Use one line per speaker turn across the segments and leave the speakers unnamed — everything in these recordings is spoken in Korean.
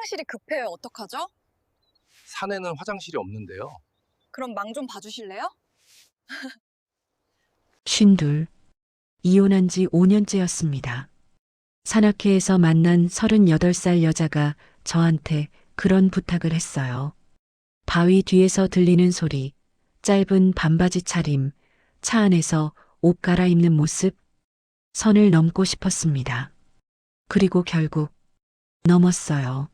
화장실이 급해요. 어떡하죠?
산에는 화장실이 없는데요.
그럼 망 좀 봐주실래요?
쉰둘. 이혼한 지 5년째였습니다. 산악회에서 만난 38살 여자가 저한테 그런 부탁을 했어요. 바위 뒤에서 들리는 소리, 짧은 반바지 차림, 차 안에서 옷 갈아입는 모습, 선을 넘고 싶었습니다. 그리고 결국 넘었어요.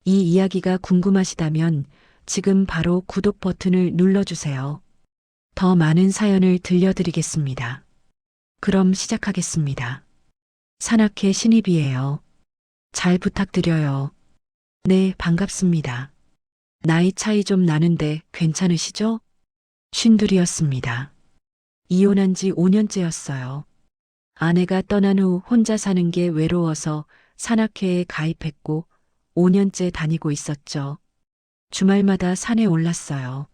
이 이야기가 궁금하시다면 지금 바로 구독 버튼을 눌러주세요. 더 많은 사연을 들려드리겠습니다. 그럼 시작하겠습니다. 산악회 신입이에요. 잘 부탁드려요. 네, 반갑습니다. 나이 차이 좀 나는데 괜찮으시죠? 쉰둘이었습니다. 이혼한 지 5년째였어요. 아내가 떠난 후 혼자 사는 게 외로워서 산악회에 가입했고 5년째 다니고 있었죠. 주말마다 산에 올랐어요.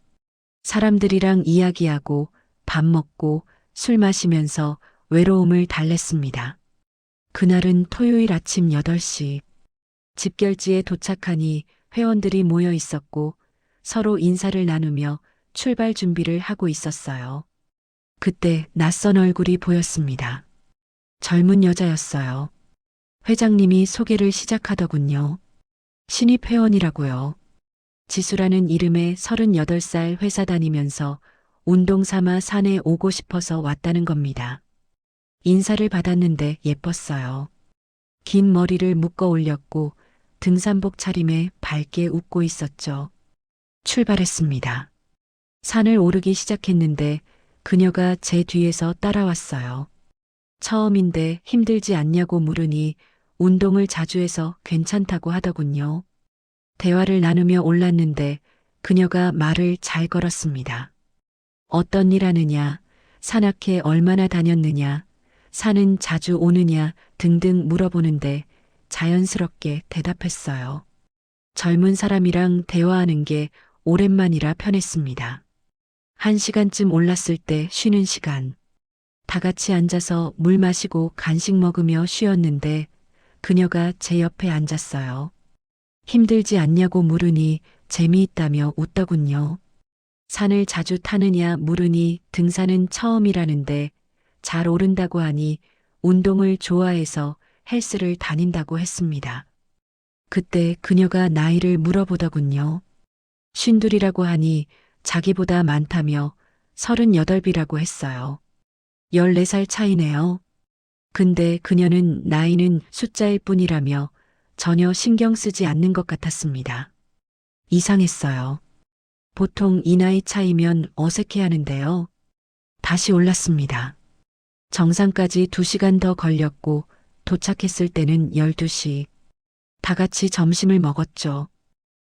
사람들이랑 이야기하고 밥 먹고 술 마시면서 외로움을 달랬습니다. 그날은 토요일 아침 8시. 집결지에 도착하니 회원들이 모여 있었고 서로 인사를 나누며 출발 준비를 하고 있었어요. 그때 낯선 얼굴이 보였습니다. 젊은 여자였어요. 회장님이 소개를 시작하더군요. 신입 회원이라고요. 지수라는 이름의 38살 회사 다니면서 운동 삼아 산에 오고 싶어서 왔다는 겁니다. 인사를 받았는데 예뻤어요. 긴 머리를 묶어 올렸고 등산복 차림에 밝게 웃고 있었죠. 출발했습니다. 산을 오르기 시작했는데 그녀가 제 뒤에서 따라왔어요. 처음인데 힘들지 않냐고 물으니 운동을 자주 해서 괜찮다고 하더군요. 대화를 나누며 올랐는데 그녀가 말을 잘 걸었습니다. 어떤 일 하느냐, 산악회 얼마나 다녔느냐, 산은 자주 오느냐 등등 물어보는데 자연스럽게 대답했어요. 젊은 사람이랑 대화하는 게 오랜만이라 편했습니다. 1시간쯤 올랐을 때 쉬는 시간. 다 같이 앉아서 물 마시고 간식 먹으며 쉬었는데 그녀가 제 옆에 앉았어요. 힘들지 않냐고 물으니 재미있다며 웃더군요. 산을 자주 타느냐 물으니 등산은 처음이라는데 잘 오른다고 하니 운동을 좋아해서 헬스를 다닌다고 했습니다. 그때 그녀가 나이를 물어보더군요. 쉰둘이라고 하니 자기보다 많다며 38이라고 했어요. 14살 차이네요. 근데 그녀는 나이는 숫자일 뿐이라며 전혀 신경 쓰지 않는 것 같았습니다. 이상했어요. 보통 이 나이 차이면 어색해 하는데요. 다시 올랐습니다. 정상까지 2시간 더 걸렸고 도착했을 때는 12시. 다 같이 점심을 먹었죠.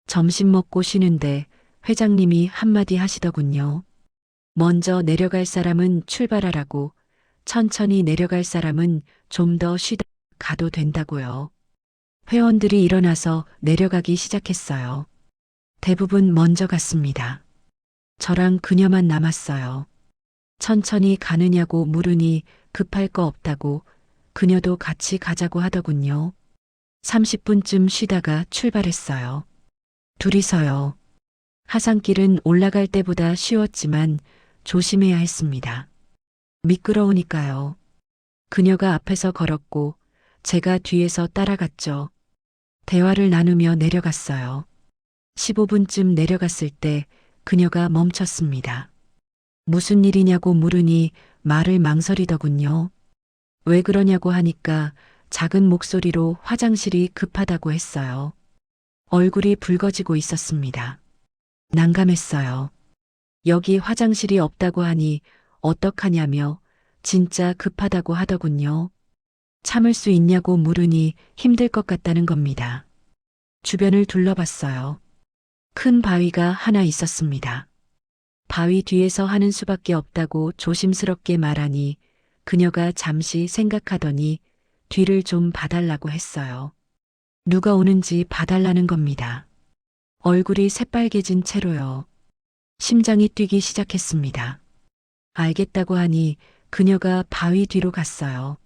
점심 먹고 쉬는데 회장님이 한마디 하시더군요. 먼저 내려갈 사람은 출발하라고, 천천히 내려갈 사람은 좀 더 쉬다 가도 된다고요. 회원들이 일어나서 내려가기 시작했어요. 대부분 먼저 갔습니다. 저랑 그녀만 남았어요. 천천히 가느냐고 물으니 급할 거 없다고 그녀도 같이 가자고 하더군요. 30분쯤 쉬다가 출발했어요. 둘이서요. 하산길은 올라갈 때보다 쉬웠지만 조심해야 했습니다. 미끄러우니까요. 그녀가 앞에서 걸었고 제가 뒤에서 따라갔죠. 대화를 나누며 내려갔어요. 15분쯤 내려갔을 때 그녀가 멈췄습니다. 무슨 일이냐고 물으니 말을 망설이더군요. 왜 그러냐고 하니까 작은 목소리로 화장실이 급하다고 했어요. 얼굴이 붉어지고 있었습니다. 난감했어요. 여기 화장실이 없다고 하니 어떡하냐며 진짜 급하다고 하더군요. 참을 수 있냐고 물으니 힘들 것 같다는 겁니다. 주변을 둘러봤어요. 큰 바위가 하나 있었습니다. 바위 뒤에서 하는 수밖에 없다고 조심스럽게 말하니 그녀가 잠시 생각하더니 뒤를 좀 봐달라고 했어요. 누가 오는지 봐달라는 겁니다. 얼굴이 새빨개진 채로요. 심장이 뛰기 시작했습니다. 알겠다고 하니 그녀가 바위 뒤로 갔어요.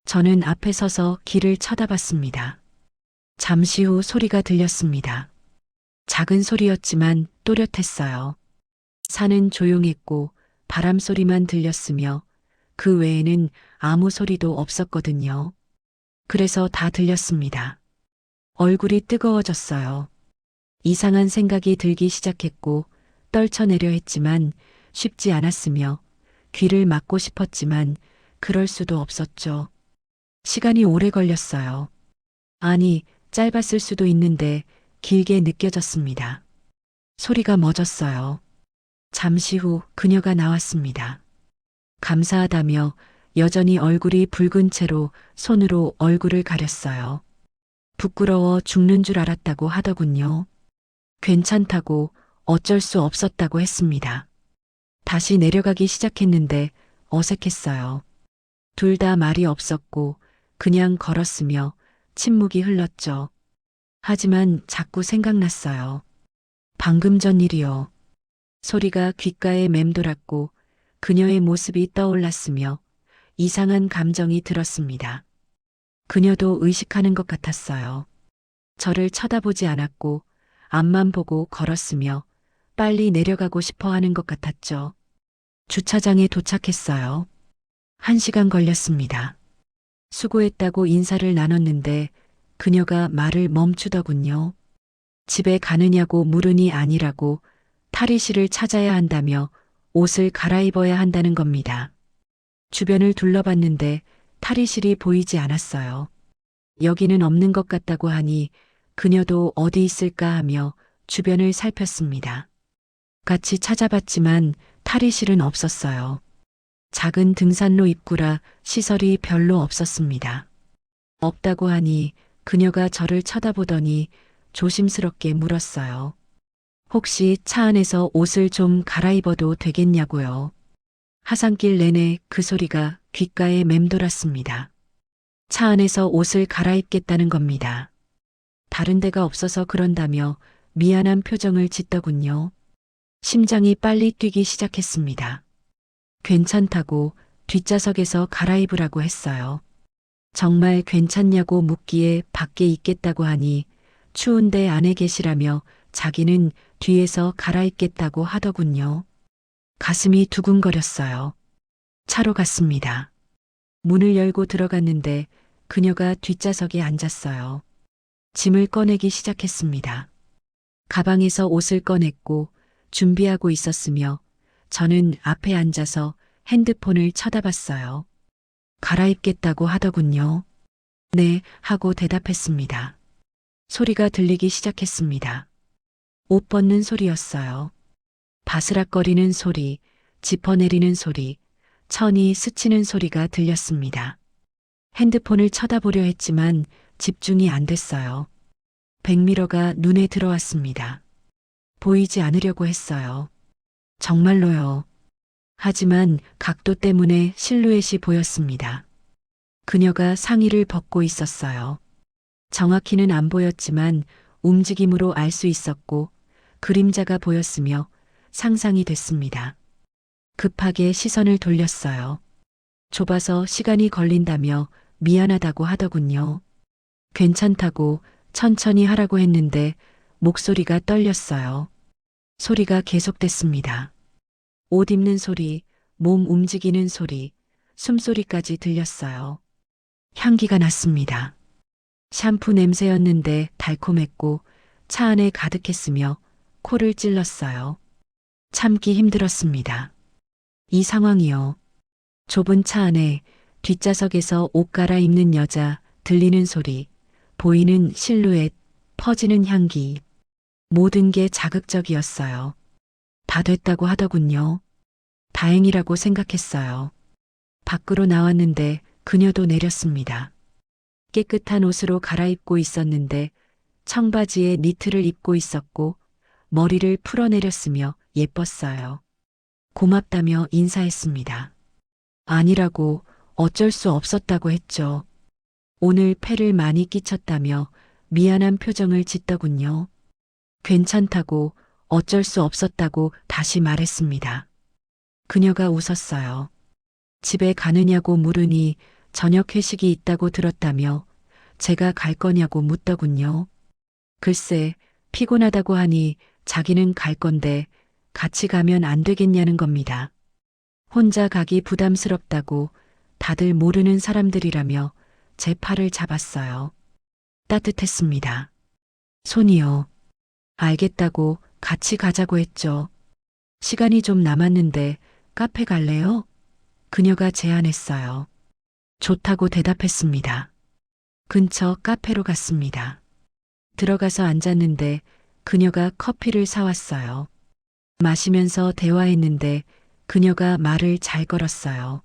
저는 앞에 서서 길을 쳐다봤습니다. 잠시 후 소리가 들렸습니다. 작은 소리였지만 또렷했어요. 산은 조용했고 바람 소리만 들렸으며 그 외에는 아무 소리도 없었거든요. 그래서 다 들렸습니다. 얼굴이 뜨거워졌어요. 이상한 생각이 들기 시작했고 떨쳐내려 했지만 쉽지 않았으며 귀를 막고 싶었지만 그럴 수도 없었죠. 시간이 오래 걸렸어요. 아니, 짧았을 수도 있는데 길게 느껴졌습니다. 소리가 멎었어요. 잠시 후 그녀가 나왔습니다. 감사하다며 여전히 얼굴이 붉은 채로 손으로 얼굴을 가렸어요. 부끄러워 죽는 줄 알았다고 하더군요. 괜찮다고 어쩔 수 없었다고 했습니다. 다시 내려가기 시작했는데 어색했어요. 둘 다 말이 없었고 그냥 걸었으며 침묵이 흘렀죠. 하지만 자꾸 생각났어요. 방금 전 일이요. 소리가 귓가에 맴돌았고 그녀의 모습이 떠올랐으며 이상한 감정이 들었습니다. 그녀도 의식하는 것 같았어요. 저를 쳐다보지 않았고 앞만 보고 걸었으며 빨리 내려가고 싶어 하는 것 같았죠. 주차장에 도착했어요. 1시간 걸렸습니다. 수고했다고 인사를 나눴는데 그녀가 말을 멈추더군요. 집에 가느냐고 물으니 아니라고 탈의실을 찾아야 한다며 옷을 갈아입어야 한다는 겁니다. 주변을 둘러봤는데 탈의실이 보이지 않았어요. 여기는 없는 것 같다고 하니 그녀도 어디 있을까 하며 주변을 살폈습니다. 같이 찾아봤지만 탈의실은 없었어요. 작은 등산로 입구라 시설이 별로 없었습니다. 없다고 하니 그녀가 저를 쳐다보더니 조심스럽게 물었어요. 혹시 차 안에서 옷을 좀 갈아입어도 되겠냐고요. 하산길 내내 그 소리가 귓가에 맴돌았습니다. 차 안에서 옷을 갈아입겠다는 겁니다. 다른 데가 없어서 그런다며 미안한 표정을 짓더군요. 심장이 빨리 뛰기 시작했습니다. 괜찮다고 뒷좌석에서 갈아입으라고 했어요. 정말 괜찮냐고 묻기에 밖에 있겠다고 하니 추운데 안에 계시라며 자기는 뒤에서 갈아입겠다고 하더군요. 가슴이 두근거렸어요. 차로 갔습니다. 문을 열고 들어갔는데 그녀가 뒷좌석에 앉았어요. 짐을 꺼내기 시작했습니다. 가방에서 옷을 꺼냈고 준비하고 있었으며 저는 앞에 앉아서 핸드폰을 쳐다봤어요. 갈아입겠다고 하더군요. 네, 하고 대답했습니다. 소리가 들리기 시작했습니다. 옷 벗는 소리였어요. 바스락거리는 소리, 지퍼내리는 소리, 천이 스치는 소리가 들렸습니다. 핸드폰을 쳐다보려 했지만 집중이 안 됐어요. 백미러가 눈에 들어왔습니다. 보이지 않으려고 했어요. 정말로요. 하지만 각도 때문에 실루엣이 보였습니다. 그녀가 상의를 벗고 있었어요. 정확히는 안 보였지만 움직임으로 알 수 있었고 그림자가 보였으며 상상이 됐습니다. 급하게 시선을 돌렸어요. 좁아서 시간이 걸린다며 미안하다고 하더군요. 괜찮다고 천천히 하라고 했는데 목소리가 떨렸어요. 소리가 계속됐습니다. 옷 입는 소리, 몸 움직이는 소리, 숨소리까지 들렸어요. 향기가 났습니다. 샴푸 냄새였는데 달콤했고 차 안에 가득했으며 코를 찔렀어요. 참기 힘들었습니다. 이 상황이요. 좁은 차 안에 뒷좌석에서 옷 갈아입는 여자, 들리는 소리, 보이는 실루엣, 퍼지는 향기. 모든 게 자극적이었어요. 다 됐다고 하더군요. 다행이라고 생각했어요. 밖으로 나왔는데 그녀도 내렸습니다. 깨끗한 옷으로 갈아입고 있었는데 청바지에 니트를 입고 있었고 머리를 풀어내렸으며 예뻤어요. 고맙다며 인사했습니다. 아니라고 어쩔 수 없었다고 했죠. 오늘 폐를 많이 끼쳤다며 미안한 표정을 짓더군요. 괜찮다고 어쩔 수 없었다고 다시 말했습니다. 그녀가 웃었어요. 집에 가느냐고 물으니 저녁 회식이 있다고 들었다며 제가 갈 거냐고 묻더군요. 글쎄, 피곤하다고 하니 자기는 갈 건데 같이 가면 안 되겠냐는 겁니다. 혼자 가기 부담스럽다고 다들 모르는 사람들이라며 제 팔을 잡았어요. 따뜻했습니다. 손이요. 알겠다고 같이 가자고 했죠. 시간이 좀 남았는데 카페 갈래요? 그녀가 제안했어요. 좋다고 대답했습니다. 근처 카페로 갔습니다. 들어가서 앉았는데 그녀가 커피를 사왔어요. 마시면서 대화했는데 그녀가 말을 잘 걸었어요.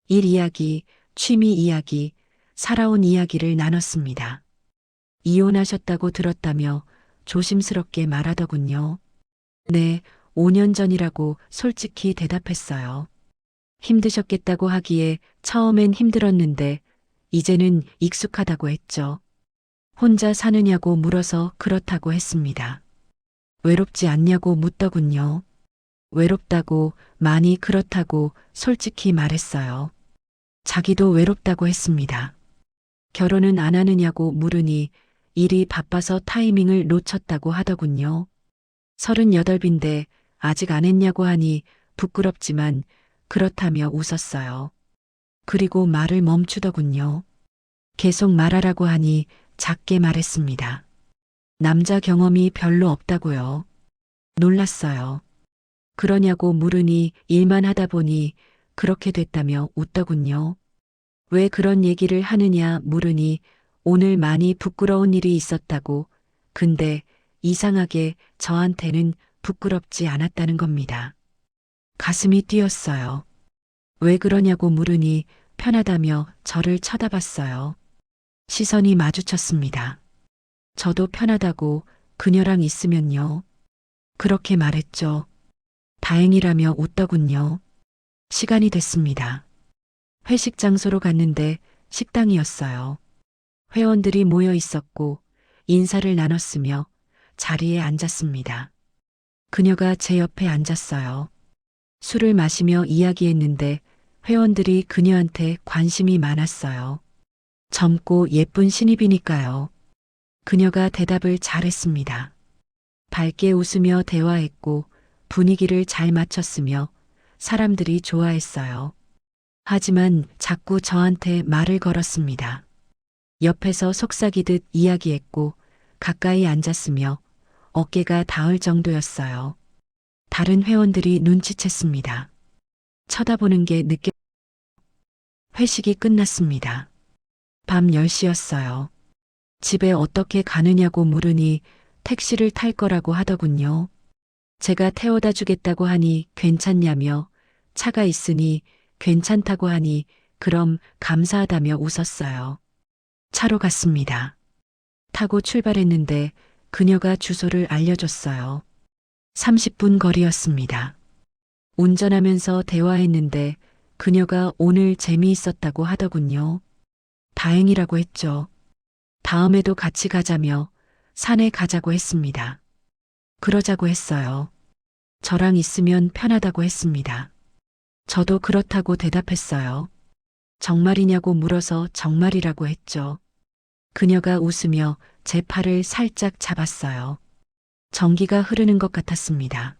일 이야기, 취미 이야기, 살아온 이야기를 나눴습니다. 이혼하셨다고 들었다며 조심스럽게 말하더군요. 네, 5년 전이라고 솔직히 대답했어요. 힘드셨겠다고 하기에 처음엔 힘들었는데 이제는 익숙하다고 했죠. 혼자 사느냐고 물어서 그렇다고 했습니다. 외롭지 않냐고 묻더군요. 외롭다고, 많이 그렇다고 솔직히 말했어요. 자기도 외롭다고 했습니다. 결혼은 안 하느냐고 물으니 일이 바빠서 타이밍을 놓쳤다고 하더군요. 38인데 아직 안 했냐고 하니 부끄럽지만 그렇다며 웃었어요. 그리고 말을 멈추더군요. 계속 말하라고 하니 작게 말했습니다. 남자 경험이 별로 없다고요. 놀랐어요. 그러냐고 물으니 일만 하다 보니 그렇게 됐다며 웃더군요. 왜 그런 얘기를 하느냐 물으니 오늘 많이 부끄러운 일이 있었다고. 근데 이상하게 저한테는 부끄럽지 않았다는 겁니다. 가슴이 뛰었어요. 왜 그러냐고 물으니 편하다며 저를 쳐다봤어요. 시선이 마주쳤습니다. 저도 편하다고 그녀랑 있으면요. 그렇게 말했죠. 다행이라며 웃더군요. 시간이 됐습니다. 회식 장소로 갔는데 식당이었어요. 회원들이 모여 있었고 인사를 나눴으며 자리에 앉았습니다. 그녀가 제 옆에 앉았어요. 술을 마시며 이야기했는데 회원들이 그녀한테 관심이 많았어요. 젊고 예쁜 신입이니까요. 그녀가 대답을 잘했습니다. 밝게 웃으며 대화했고 분위기를 잘 맞췄으며 사람들이 좋아했어요. 하지만 자꾸 저한테 말을 걸었습니다. 옆에서 속삭이듯 이야기했고 가까이 앉았으며 어깨가 닿을 정도였어요. 다른 회원들이 눈치챘습니다. 쳐다보는 게 느껴. 회식이 끝났습니다. 밤 10시였어요. 집에 어떻게 가느냐고 물으니 택시를 탈 거라고 하더군요. 제가 태워다 주겠다고 하니 괜찮냐며 차가 있으니 괜찮다고 하니 그럼 감사하다며 웃었어요. 차로 갔습니다. 타고 출발했는데 그녀가 주소를 알려줬어요. 30분 거리였습니다. 운전하면서 대화했는데 그녀가 오늘 재미있었다고 하더군요. 다행이라고 했죠. 다음에도 같이 가자며 산에 가자고 했습니다. 그러자고 했어요. 저랑 있으면 편하다고 했습니다. 저도 그렇다고 대답했어요. 정말이냐고 물어서 정말이라고 했죠. 그녀가 웃으며 제 팔을 살짝 잡았어요. 전기가 흐르는 것 같았습니다.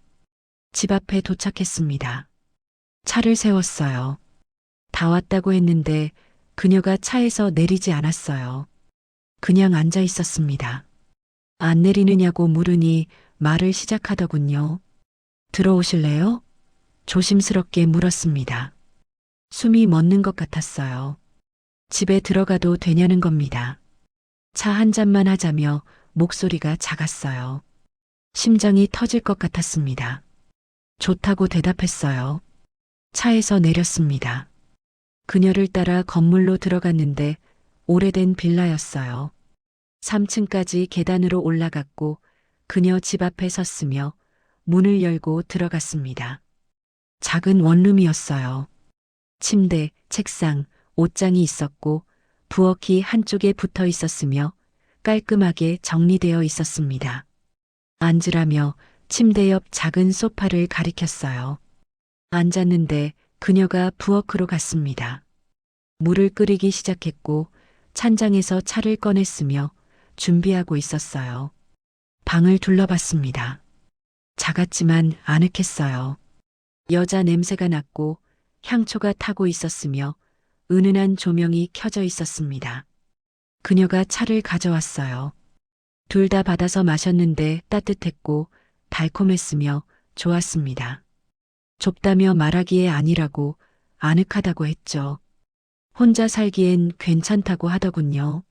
집 앞에 도착했습니다. 차를 세웠어요. 다 왔다고 했는데 그녀가 차에서 내리지 않았어요. 그냥 앉아 있었습니다. 안 내리느냐고 물으니 말을 시작하더군요. 들어오실래요? 조심스럽게 물었습니다. 숨이 멎는 것 같았어요. 집에 들어가도 되냐는 겁니다. 차 한 잔만 하자며 목소리가 작았어요. 심장이 터질 것 같았습니다. 좋다고 대답했어요. 차에서 내렸습니다. 그녀를 따라 건물로 들어갔는데 오래된 빌라였어요. 3층까지 계단으로 올라갔고 그녀 집 앞에 섰으며 문을 열고 들어갔습니다. 작은 원룸이었어요. 침대, 책상, 옷장이 있었고 부엌이 한쪽에 붙어 있었으며 깔끔하게 정리되어 있었습니다. 앉으라며 침대 옆 작은 소파를 가리켰어요. 앉았는데 그녀가 부엌으로 갔습니다. 물을 끓이기 시작했고 찬장에서 차를 꺼냈으며 준비하고 있었어요. 방을 둘러봤습니다. 작았지만 아늑했어요. 여자 냄새가 났고 향초가 타고 있었으며 은은한 조명이 켜져 있었습니다. 그녀가 차를 가져왔어요. 둘 다 받아서 마셨는데 따뜻했고 달콤했으며 좋았습니다. 좁다며 말하기에 아니라고 아늑하다고 했죠. 혼자 살기엔 괜찮다고 하더군요.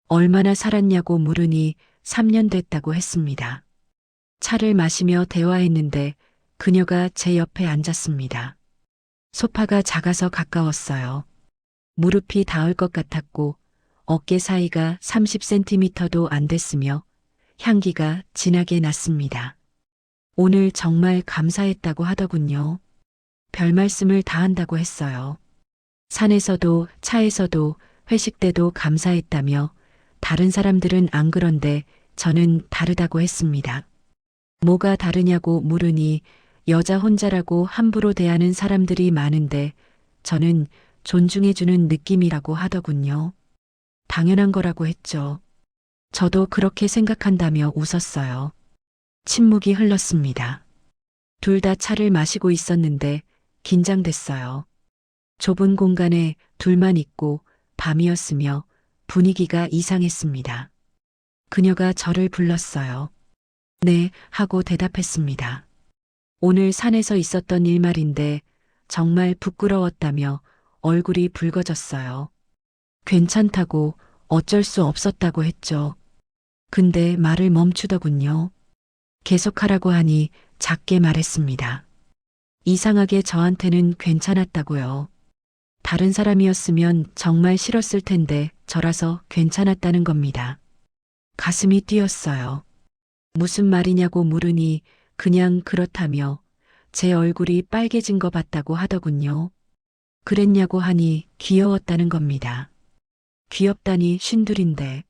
얼마나 살았냐고 물으니 3년 됐다고 했습니다. 차를 마시며 대화했는데 그녀가 제 옆에 앉았습니다. 소파가 작아서 가까웠어요. 무릎이 닿을 것 같았고 어깨 사이가 30cm도 안 됐으며 향기가 진하게 났습니다. 오늘 정말 감사했다고 하더군요. 별 말씀을 다 한다고 했어요. 산에서도 차에서도 회식 때도 감사했다며 다른 사람들은 안 그런데 저는 다르다고 했습니다. 뭐가 다르냐고 물으니 여자 혼자라고 함부로 대하는 사람들이 많은데 저는 존중해주는 느낌이라고 하더군요. 당연한 거라고 했죠. 저도 그렇게 생각한다며 웃었어요. 침묵이 흘렀습니다. 둘 다 차를 마시고 있었는데 긴장됐어요. 좁은 공간에 둘만 있고 밤이었으며 분위기가 이상했습니다. 그녀가 저를 불렀어요. 네, 하고 대답했습니다. 오늘 산에서 있었던 일 말인데 정말 부끄러웠다며 얼굴이 붉어졌어요. 괜찮다고 어쩔 수 없었다고 했죠. 근데 말을 멈추더군요. 계속하라고 하니 작게 말했습니다. 이상하게 저한테는 괜찮았다고요. 다른 사람이었으면 정말 싫었을 텐데 저라서 괜찮았다는 겁니다. 가슴이 뛰었어요. 무슨 말이냐고 물으니 그냥 그렇다며 제 얼굴이 빨개진 거 봤다고 하더군요. 그랬냐고 하니 귀여웠다는 겁니다. 귀엽다니 쉰둘인데.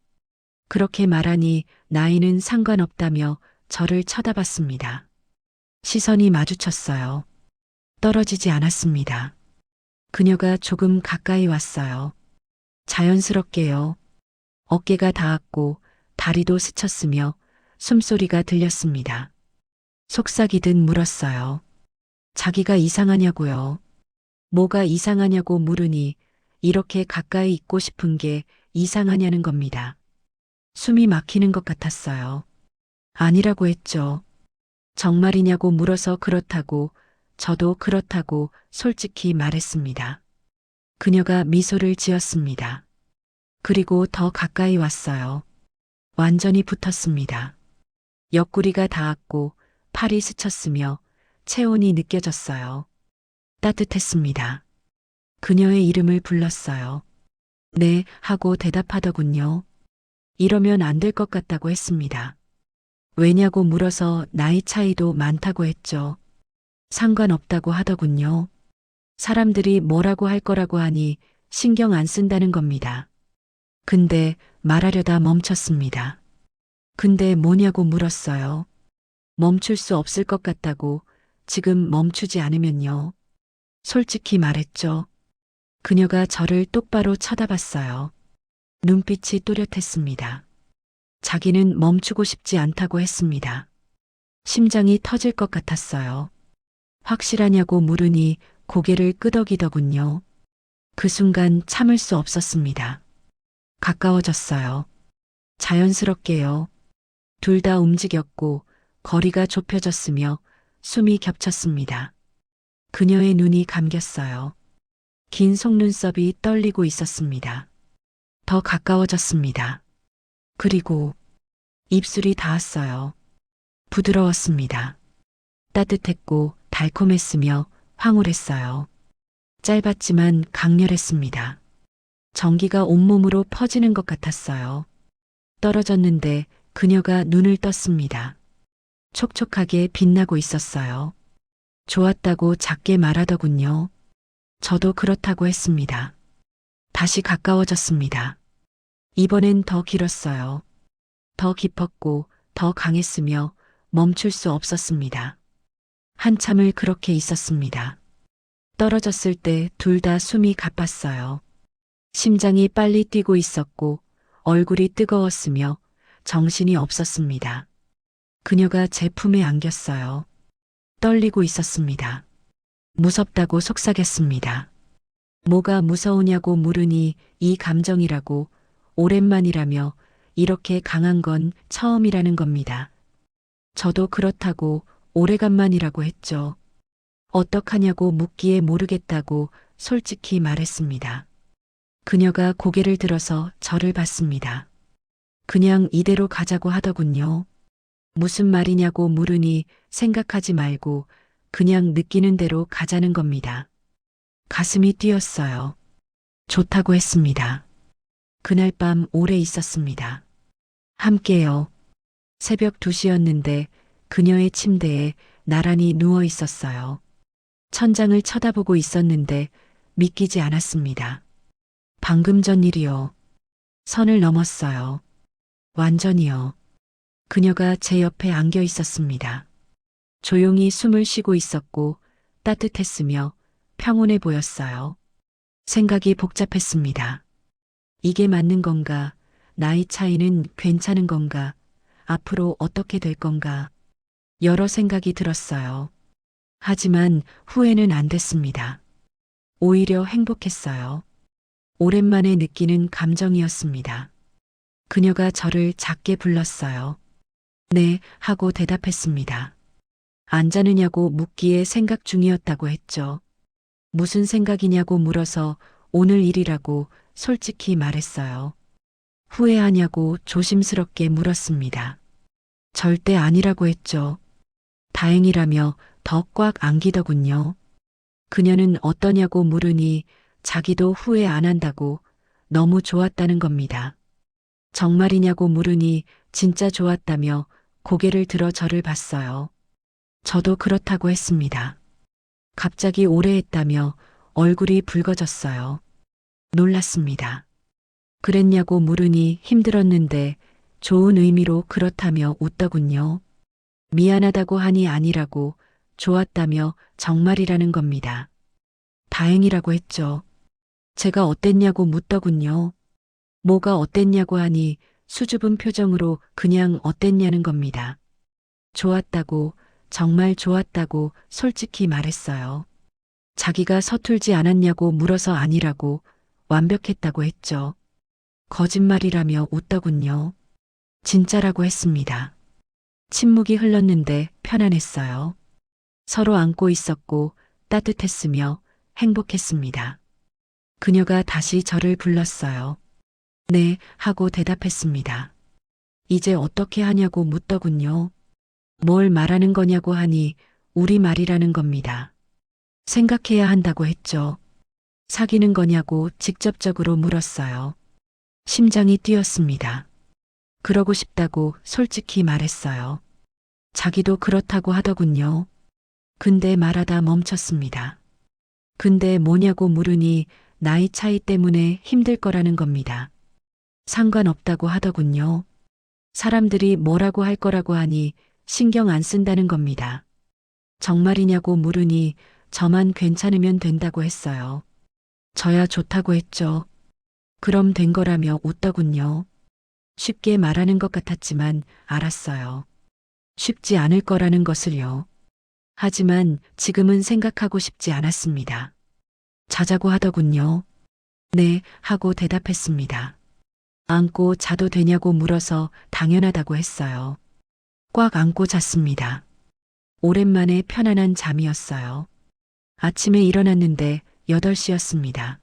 그렇게 말하니 나이는 상관없다며 저를 쳐다봤습니다. 시선이 마주쳤어요. 떨어지지 않았습니다. 그녀가 조금 가까이 왔어요. 자연스럽게요. 어깨가 닿았고 다리도 스쳤으며 숨소리가 들렸습니다. 속삭이듯 물었어요. 자기가 이상하냐고요. 뭐가 이상하냐고 물으니 이렇게 가까이 있고 싶은 게 이상하냐는 겁니다. 숨이 막히는 것 같았어요. 아니라고 했죠. 정말이냐고 물어서 그렇다고 저도 그렇다고 솔직히 말했습니다. 그녀가 미소를 지었습니다. 그리고 더 가까이 왔어요. 완전히 붙었습니다. 옆구리가 닿았고 팔이 스쳤으며 체온이 느껴졌어요. 따뜻했습니다. 그녀의 이름을 불렀어요. 네, 하고 대답하더군요. 이러면 안 될 것 같다고 했습니다. 왜냐고 물어서 나이 차이도 많다고 했죠. 상관없다고 하더군요. 사람들이 뭐라고 할 거라고 하니 신경 안 쓴다는 겁니다. 근데 말하려다 멈췄습니다. 근데 뭐냐고 물었어요. 멈출 수 없을 것 같다고 지금 멈추지 않으면요. 솔직히 말했죠. 그녀가 저를 똑바로 쳐다봤어요. 눈빛이 또렷했습니다. 자기는 멈추고 싶지 않다고 했습니다. 심장이 터질 것 같았어요. 확실하냐고 물으니 고개를 끄덕이더군요. 그 순간 참을 수 없었습니다. 가까워졌어요. 자연스럽게요. 둘 다 움직였고 거리가 좁혀졌으며 숨이 겹쳤습니다. 그녀의 눈이 감겼어요. 긴 속눈썹이 떨리고 있었습니다. 더 가까워졌습니다. 그리고 입술이 닿았어요. 부드러웠습니다. 따뜻했고 달콤했으며 황홀했어요. 짧았지만 강렬했습니다. 전기가 온몸으로 퍼지는 것 같았어요. 떨어졌는데 그녀가 눈을 떴습니다. 촉촉하게 빛나고 있었어요. 좋았다고 작게 말하더군요. 저도 그렇다고 했습니다. 다시 가까워졌습니다. 이번엔 더 길었어요. 더 깊었고 더 강했으며 멈출 수 없었습니다. 한참을 그렇게 있었습니다. 떨어졌을 때 둘 다 숨이 가빴어요. 심장이 빨리 뛰고 있었고 얼굴이 뜨거웠으며 정신이 없었습니다. 그녀가 제 품에 안겼어요. 떨리고 있었습니다. 무섭다고 속삭였습니다. 뭐가 무서우냐고 물으니 이 감정이라고, 오랜만이라며 이렇게 강한 건 처음이라는 겁니다. 저도 그렇다고 오래간만이라고 했죠. 어떡하냐고 묻기에 모르겠다고 솔직히 말했습니다. 그녀가 고개를 들어서 저를 봤습니다. 그냥 이대로 가자고 하더군요. 무슨 말이냐고 물으니 생각하지 말고 그냥 느끼는 대로 가자는 겁니다. 가슴이 뛰었어요. 좋다고 했습니다. 그날 밤 오래 있었습니다. 함께요. 새벽 2시였는데 그녀의 침대에 나란히 누워 있었어요. 천장을 쳐다보고 있었는데 믿기지 않았습니다. 방금 전 일이요. 선을 넘었어요. 완전히요. 그녀가 제 옆에 안겨 있었습니다. 조용히 숨을 쉬고 있었고 따뜻했으며 평온해 보였어요. 생각이 복잡했습니다. 이게 맞는 건가? 나이 차이는 괜찮은 건가? 앞으로 어떻게 될 건가? 여러 생각이 들었어요. 하지만 후회는 안 됐습니다. 오히려 행복했어요. 오랜만에 느끼는 감정이었습니다. 그녀가 저를 작게 불렀어요. 네, 하고 대답했습니다. 안 자느냐고 묻기에 생각 중이었다고 했죠. 무슨 생각이냐고 물어서 오늘 일이라고 솔직히 말했어요. 후회하냐고 조심스럽게 물었습니다. 절대 아니라고 했죠. 다행이라며 더 꽉 안기더군요. 그녀는 어떠냐고 물으니 자기도 후회 안 한다고, 너무 좋았다는 겁니다. 정말이냐고 물으니 진짜 좋았다며 고개를 들어 저를 봤어요. 저도 그렇다고 했습니다. 갑자기 오래 했다며 얼굴이 붉어졌어요. 놀랐습니다. 그랬냐고 물으니 힘들었는데 좋은 의미로 그렇다며 웃더군요. 미안하다고 하니 아니라고, 좋았다며 정말이라는 겁니다. 다행이라고 했죠. 제가 어땠냐고 묻더군요. 뭐가 어땠냐고 하니 수줍은 표정으로 그냥 어땠냐는 겁니다. 좋았다고, 정말 좋았다고 솔직히 말했어요. 자기가 서툴지 않았냐고 물어서 아니라고, 완벽했다고 했죠. 거짓말이라며 웃더군요. 진짜라고 했습니다. 침묵이 흘렀는데 편안했어요. 서로 안고 있었고 따뜻했으며 행복했습니다. 그녀가 다시 저를 불렀어요. 네, 하고 대답했습니다. 이제 어떻게 하냐고 묻더군요. 뭘 말하는 거냐고 하니 우리 말이라는 겁니다. 생각해야 한다고 했죠. 사귀는 거냐고 직접적으로 물었어요. 심장이 뛰었습니다. 그러고 싶다고 솔직히 말했어요. 자기도 그렇다고 하더군요. 근데 말하다 멈췄습니다. 근데 뭐냐고 물으니 나이 차이 때문에 힘들 거라는 겁니다. 상관없다고 하더군요. 사람들이 뭐라고 할 거라고 하니 신경 안 쓴다는 겁니다. 정말이냐고 물으니 저만 괜찮으면 된다고 했어요. 저야 좋다고 했죠. 그럼 된 거라며 웃더군요. 쉽게 말하는 것 같았지만 알았어요. 쉽지 않을 거라는 것을요. 하지만 지금은 생각하고 싶지 않았습니다. 자자고 하더군요. 네, 하고 대답했습니다. 안고 자도 되냐고 물어서 당연하다고 했어요. 꽉 안고 잤습니다. 오랜만에 편안한 잠이었어요. 아침에 일어났는데 8시였습니다.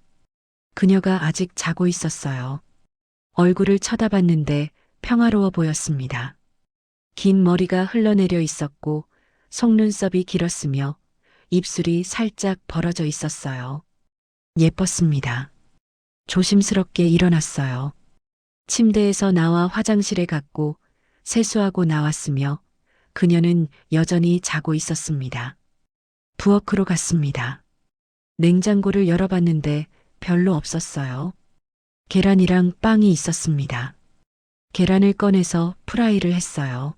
그녀가 아직 자고 있었어요. 얼굴을 쳐다봤는데 평화로워 보였습니다. 긴 머리가 흘러내려 있었고 속눈썹이 길었으며 입술이 살짝 벌어져 있었어요. 예뻤습니다. 조심스럽게 일어났어요. 침대에서 나와 화장실에 갔고 세수하고 나왔으며 그녀는 여전히 자고 있었습니다. 부엌으로 갔습니다. 냉장고를 열어봤는데 별로 없었어요. 계란이랑 빵이 있었습니다. 계란을 꺼내서 프라이를 했어요.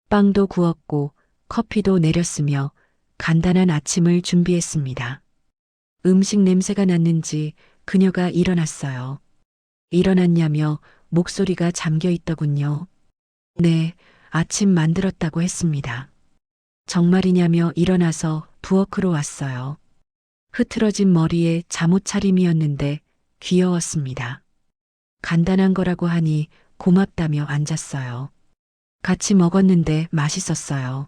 빵도 구웠고 커피도 내렸으며 간단한 아침을 준비했습니다. 음식 냄새가 났는지 그녀가 일어났어요. 일어났냐며 목소리가 잠겨 있더군요. 네, 아침 만들었다고 했습니다. 정말이냐며 일어나서 부엌으로 왔어요. 흐트러진 머리에 잠옷 차림이었는데 귀여웠습니다. 간단한 거라고 하니 고맙다며 앉았어요. 같이 먹었는데 맛있었어요.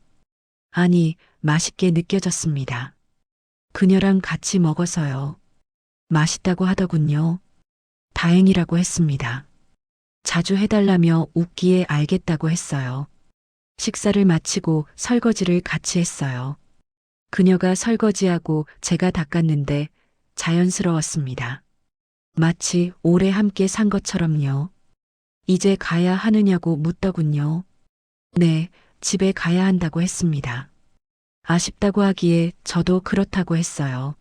아니, 맛있게 느껴졌습니다. 그녀랑 같이 먹어서요. 맛있다고 하더군요. 다행이라고 했습니다. 자주 해달라며 웃기에 알겠다고 했어요. 식사를 마치고 설거지를 같이 했어요. 그녀가 설거지하고 제가 닦았는데 자연스러웠습니다. 마치 오래 함께 산 것처럼요. 이제 가야 하느냐고 묻더군요. 네, 집에 가야 한다고 했습니다. 아쉽다고 하기에 저도 그렇다고 했어요.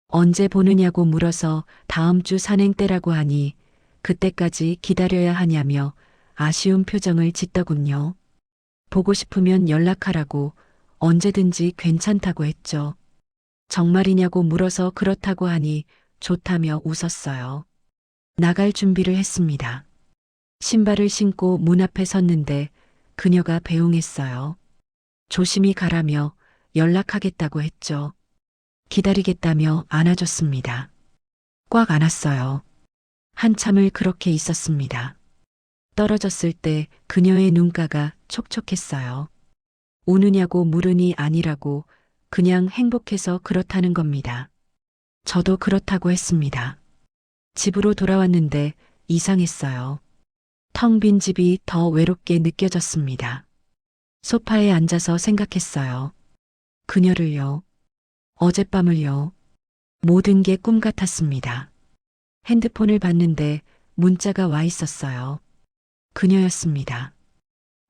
언제 보느냐고 물어서 다음 주 산행 때라고 하니 그때까지 기다려야 하냐며 아쉬운 표정을 짓더군요. 보고 싶으면 연락하라고 언제든지 괜찮다고 했죠. 정말이냐고 물어서 그렇다고 하니 좋다며 웃었어요. 나갈 준비를 했습니다. 신발을 신고 문 앞에 섰는데 그녀가 배웅했어요. 조심히 가라며 연락하겠다고 했죠. 기다리겠다며 안아줬습니다. 꽉 안았어요. 한참을 그렇게 있었습니다. 떨어졌을 때 그녀의 눈가가 촉촉했어요. 우느냐고 물으니 아니라고 그냥 행복해서 그렇다는 겁니다. 저도 그렇다고 했습니다. 집으로 돌아왔는데 이상했어요. 텅 빈 집이 더 외롭게 느껴졌습니다. 소파에 앉아서 생각했어요. 그녀를요. 어젯밤을요. 모든 게 꿈 같았습니다. 핸드폰을 봤는데 문자가 와 있었어요. 그녀였습니다.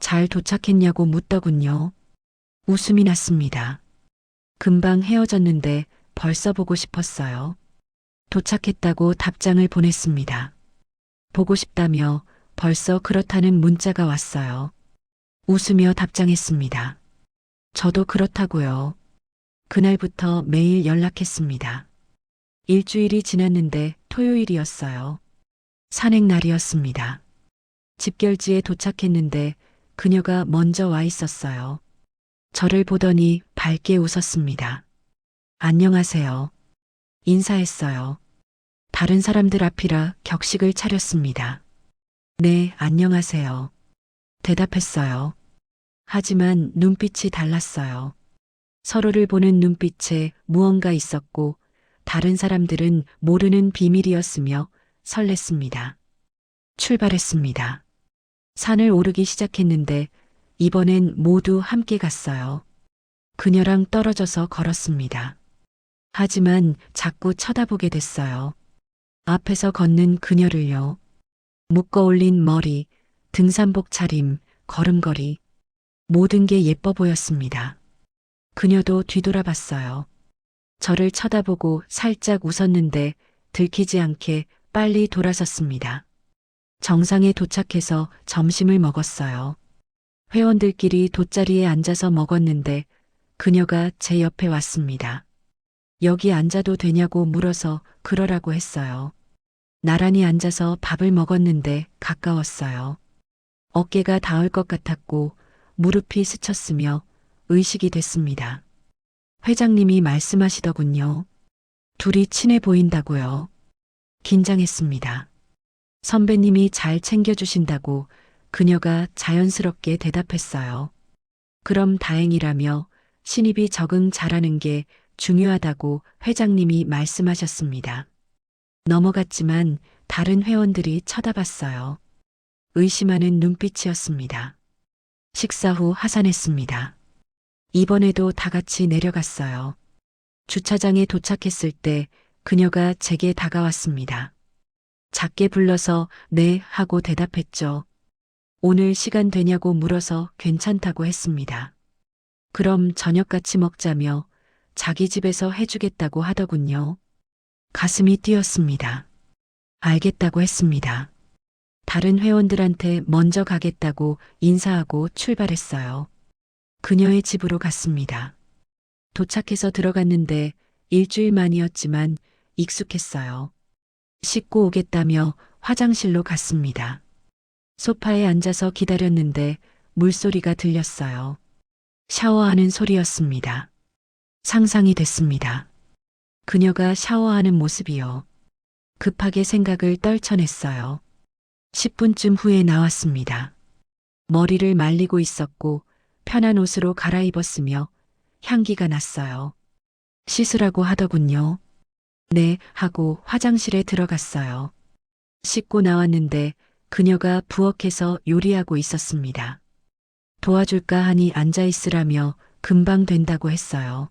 잘 도착했냐고 묻더군요. 웃음이 났습니다. 금방 헤어졌는데 벌써 보고 싶었어요. 도착했다고 답장을 보냈습니다. 보고 싶다며 벌써 그렇다는 문자가 왔어요. 웃으며 답장했습니다. 저도 그렇다고요. 그날부터 매일 연락했습니다. 일주일이 지났는데 토요일이었어요. 산행 날이었습니다. 집결지에 도착했는데 그녀가 먼저 와 있었어요. 저를 보더니 밝게 웃었습니다. 안녕하세요. 인사했어요. 다른 사람들 앞이라 격식을 차렸습니다. 네, 안녕하세요. 대답했어요. 하지만 눈빛이 달랐어요. 서로를 보는 눈빛에 무언가 있었고 다른 사람들은 모르는 비밀이었으며 설렜습니다. 출발했습니다. 산을 오르기 시작했는데 이번엔 모두 함께 갔어요. 그녀랑 떨어져서 걸었습니다. 하지만 자꾸 쳐다보게 됐어요. 앞에서 걷는 그녀를요. 묶어 올린 머리, 등산복 차림, 걸음걸이. 모든 게 예뻐 보였습니다. 그녀도 뒤돌아봤어요. 저를 쳐다보고 살짝 웃었는데 들키지 않게 빨리 돌아섰습니다. 정상에 도착해서 점심을 먹었어요. 회원들끼리 돗자리에 앉아서 먹었는데 그녀가 제 옆에 왔습니다. 여기 앉아도 되냐고 물어서 그러라고 했어요. 나란히 앉아서 밥을 먹었는데 가까웠어요. 어깨가 닿을 것 같았고 무릎이 스쳤으며 의식이 됐습니다. 회장님이 말씀하시더군요. 둘이 친해 보인다고요. 긴장했습니다. 선배님이 잘 챙겨주신다고 그녀가 자연스럽게 대답했어요. 그럼 다행이라며 신입이 적응 잘하는 게 중요하다고 회장님이 말씀하셨습니다. 넘어갔지만 다른 회원들이 쳐다봤어요. 의심하는 눈빛이었습니다. 식사 후 하산했습니다. 이번에도 다 같이 내려갔어요. 주차장에 도착했을 때 그녀가 제게 다가왔습니다. 작게 불러서 네 하고 대답했죠. 오늘 시간 되냐고 물어서 괜찮다고 했습니다. 그럼 저녁 같이 먹자며 자기 집에서 해주겠다고 하더군요. 가슴이 뛰었습니다. 알겠다고 했습니다. 다른 회원들한테 먼저 가겠다고 인사하고 출발했어요. 그녀의 집으로 갔습니다. 도착해서 들어갔는데 일주일 만이었지만 익숙했어요. 씻고 오겠다며 화장실로 갔습니다. 소파에 앉아서 기다렸는데 물소리가 들렸어요. 샤워하는 소리였습니다. 상상이 됐습니다. 그녀가 샤워하는 모습이요. 급하게 생각을 떨쳐냈어요. 10분쯤 후에 나왔습니다. 머리를 말리고 있었고 편한 옷으로 갈아입었으며 향기가 났어요. 씻으라고 하더군요. 네, 하고 화장실에 들어갔어요. 씻고 나왔는데 그녀가 부엌에서 요리하고 있었습니다. 도와줄까 하니 앉아있으라며 금방 된다고 했어요.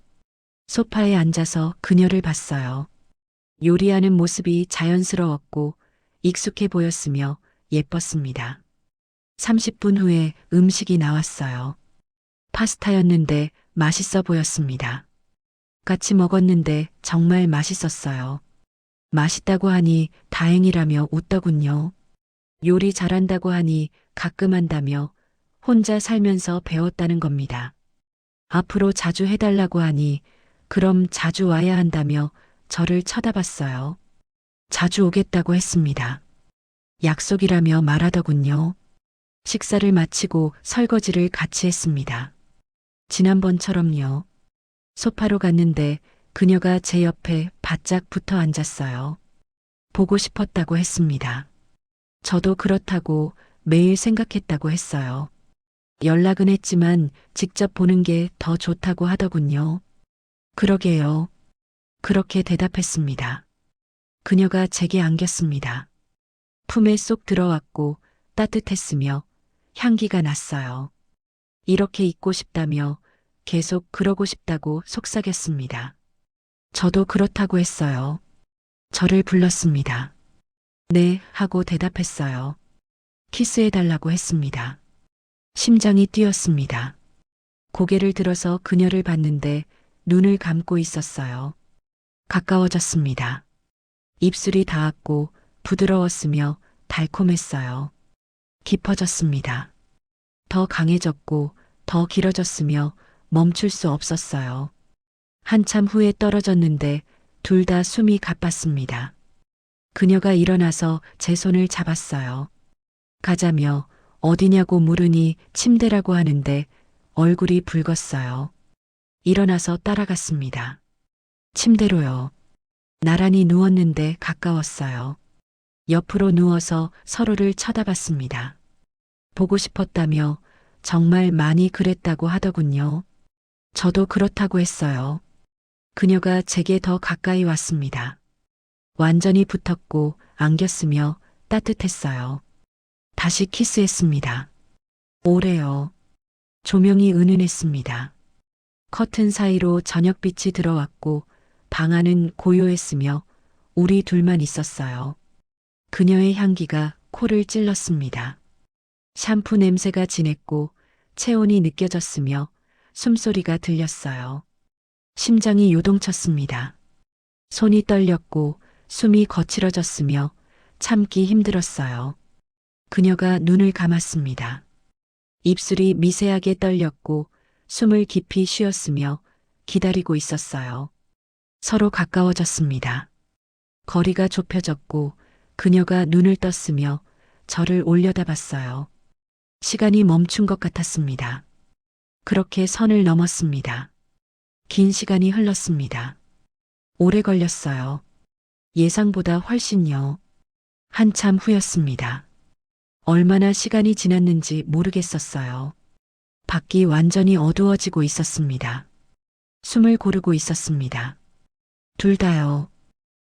소파에 앉아서 그녀를 봤어요. 요리하는 모습이 자연스러웠고 익숙해 보였으며 예뻤습니다. 30분 후에 음식이 나왔어요. 파스타였는데 맛있어 보였습니다. 같이 먹었는데 정말 맛있었어요. 맛있다고 하니 다행이라며 웃더군요. 요리 잘한다고 하니 가끔 한다며 혼자 살면서 배웠다는 겁니다. 앞으로 자주 해달라고 하니 그럼 자주 와야 한다며 저를 쳐다봤어요. 자주 오겠다고 했습니다. 약속이라며 말하더군요. 식사를 마치고 설거지를 같이 했습니다. 지난번처럼요. 소파로 갔는데 그녀가 제 옆에 바짝 붙어 앉았어요. 보고 싶었다고 했습니다. 저도 그렇다고 매일 생각했다고 했어요. 연락은 했지만 직접 보는 게 더 좋다고 하더군요. 그러게요. 그렇게 대답했습니다. 그녀가 제게 안겼습니다. 품에 쏙 들어왔고 따뜻했으며 향기가 났어요. 이렇게 있고 싶다며 계속 그러고 싶다고 속삭였습니다. 저도 그렇다고 했어요. 저를 불렀습니다. 네, 하고 대답했어요. 키스해달라고 했습니다. 심장이 뛰었습니다. 고개를 들어서 그녀를 봤는데 눈을 감고 있었어요. 가까워졌습니다. 입술이 닿았고 부드러웠으며 달콤했어요. 깊어졌습니다. 더 강해졌고 더 길어졌으며 멈출 수 없었어요. 한참 후에 떨어졌는데 둘 다 숨이 가빴습니다. 그녀가 일어나서 제 손을 잡았어요. 가자며 어디냐고 물으니 침대라고 하는데 얼굴이 붉었어요. 일어나서 따라갔습니다. 침대로요. 나란히 누웠는데 가까웠어요. 옆으로 누워서 서로를 쳐다봤습니다. 보고 싶었다며 정말 많이 그랬다고 하더군요. 저도 그렇다고 했어요. 그녀가 제게 더 가까이 왔습니다. 완전히 붙었고 안겼으며 따뜻했어요. 다시 키스했습니다. 오래요. 조명이 은은했습니다. 커튼 사이로 저녁빛이 들어왔고 방 안은 고요했으며 우리 둘만 있었어요. 그녀의 향기가 코를 찔렀습니다. 샴푸 냄새가 진했고 체온이 느껴졌으며 숨소리가 들렸어요. 심장이 요동쳤습니다. 손이 떨렸고 숨이 거칠어졌으며 참기 힘들었어요. 그녀가 눈을 감았습니다. 입술이 미세하게 떨렸고 숨을 깊이 쉬었으며 기다리고 있었어요. 서로 가까워졌습니다. 거리가 좁혀졌고 그녀가 눈을 떴으며 저를 올려다봤어요. 시간이 멈춘 것 같았습니다. 그렇게 선을 넘었습니다. 긴 시간이 흘렀습니다. 오래 걸렸어요. 예상보다 훨씬요. 한참 후였습니다. 얼마나 시간이 지났는지 모르겠었어요. 밖이 완전히 어두워지고 있었습니다. 숨을 고르고 있었습니다. 둘 다요.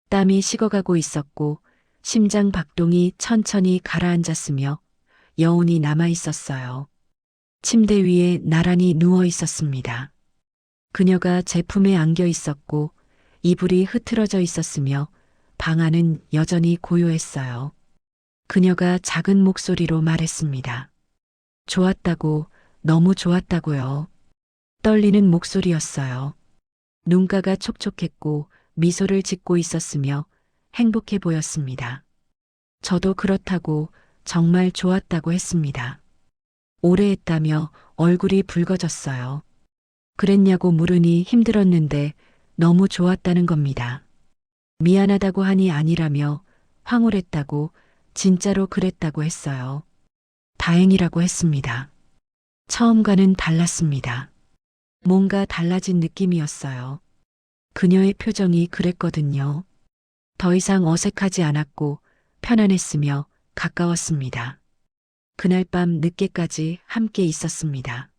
땀이 식어가고 있었고 심장 박동이 천천히 가라앉았으며 여운이 남아 있었어요. 침대 위에 나란히 누워 있었습니다. 그녀가 제 품에 안겨 있었고 이불이 흐트러져 있었으며 방 안은 여전히 고요했어요. 그녀가 작은 목소리로 말했습니다. 좋았다고, 너무 좋았다고요. 떨리는 목소리였어요. 눈가가 촉촉했고 미소를 짓고 있었으며 행복해 보였습니다. 저도 그렇다고 정말 좋았다고 했습니다. 오래 했다며 얼굴이 붉어졌어요. 그랬냐고 물으니 힘들었는데 너무 좋았다는 겁니다. 미안하다고 하니 아니라며 황홀했다고, 진짜로 그랬다고 했어요. 다행이라고 했습니다. 처음과는 달랐습니다. 뭔가 달라진 느낌이었어요. 그녀의 표정이 그랬거든요. 더 이상 어색하지 않았고 편안했으며 가까웠습니다. 그날 밤 늦게까지 함께 있었습니다.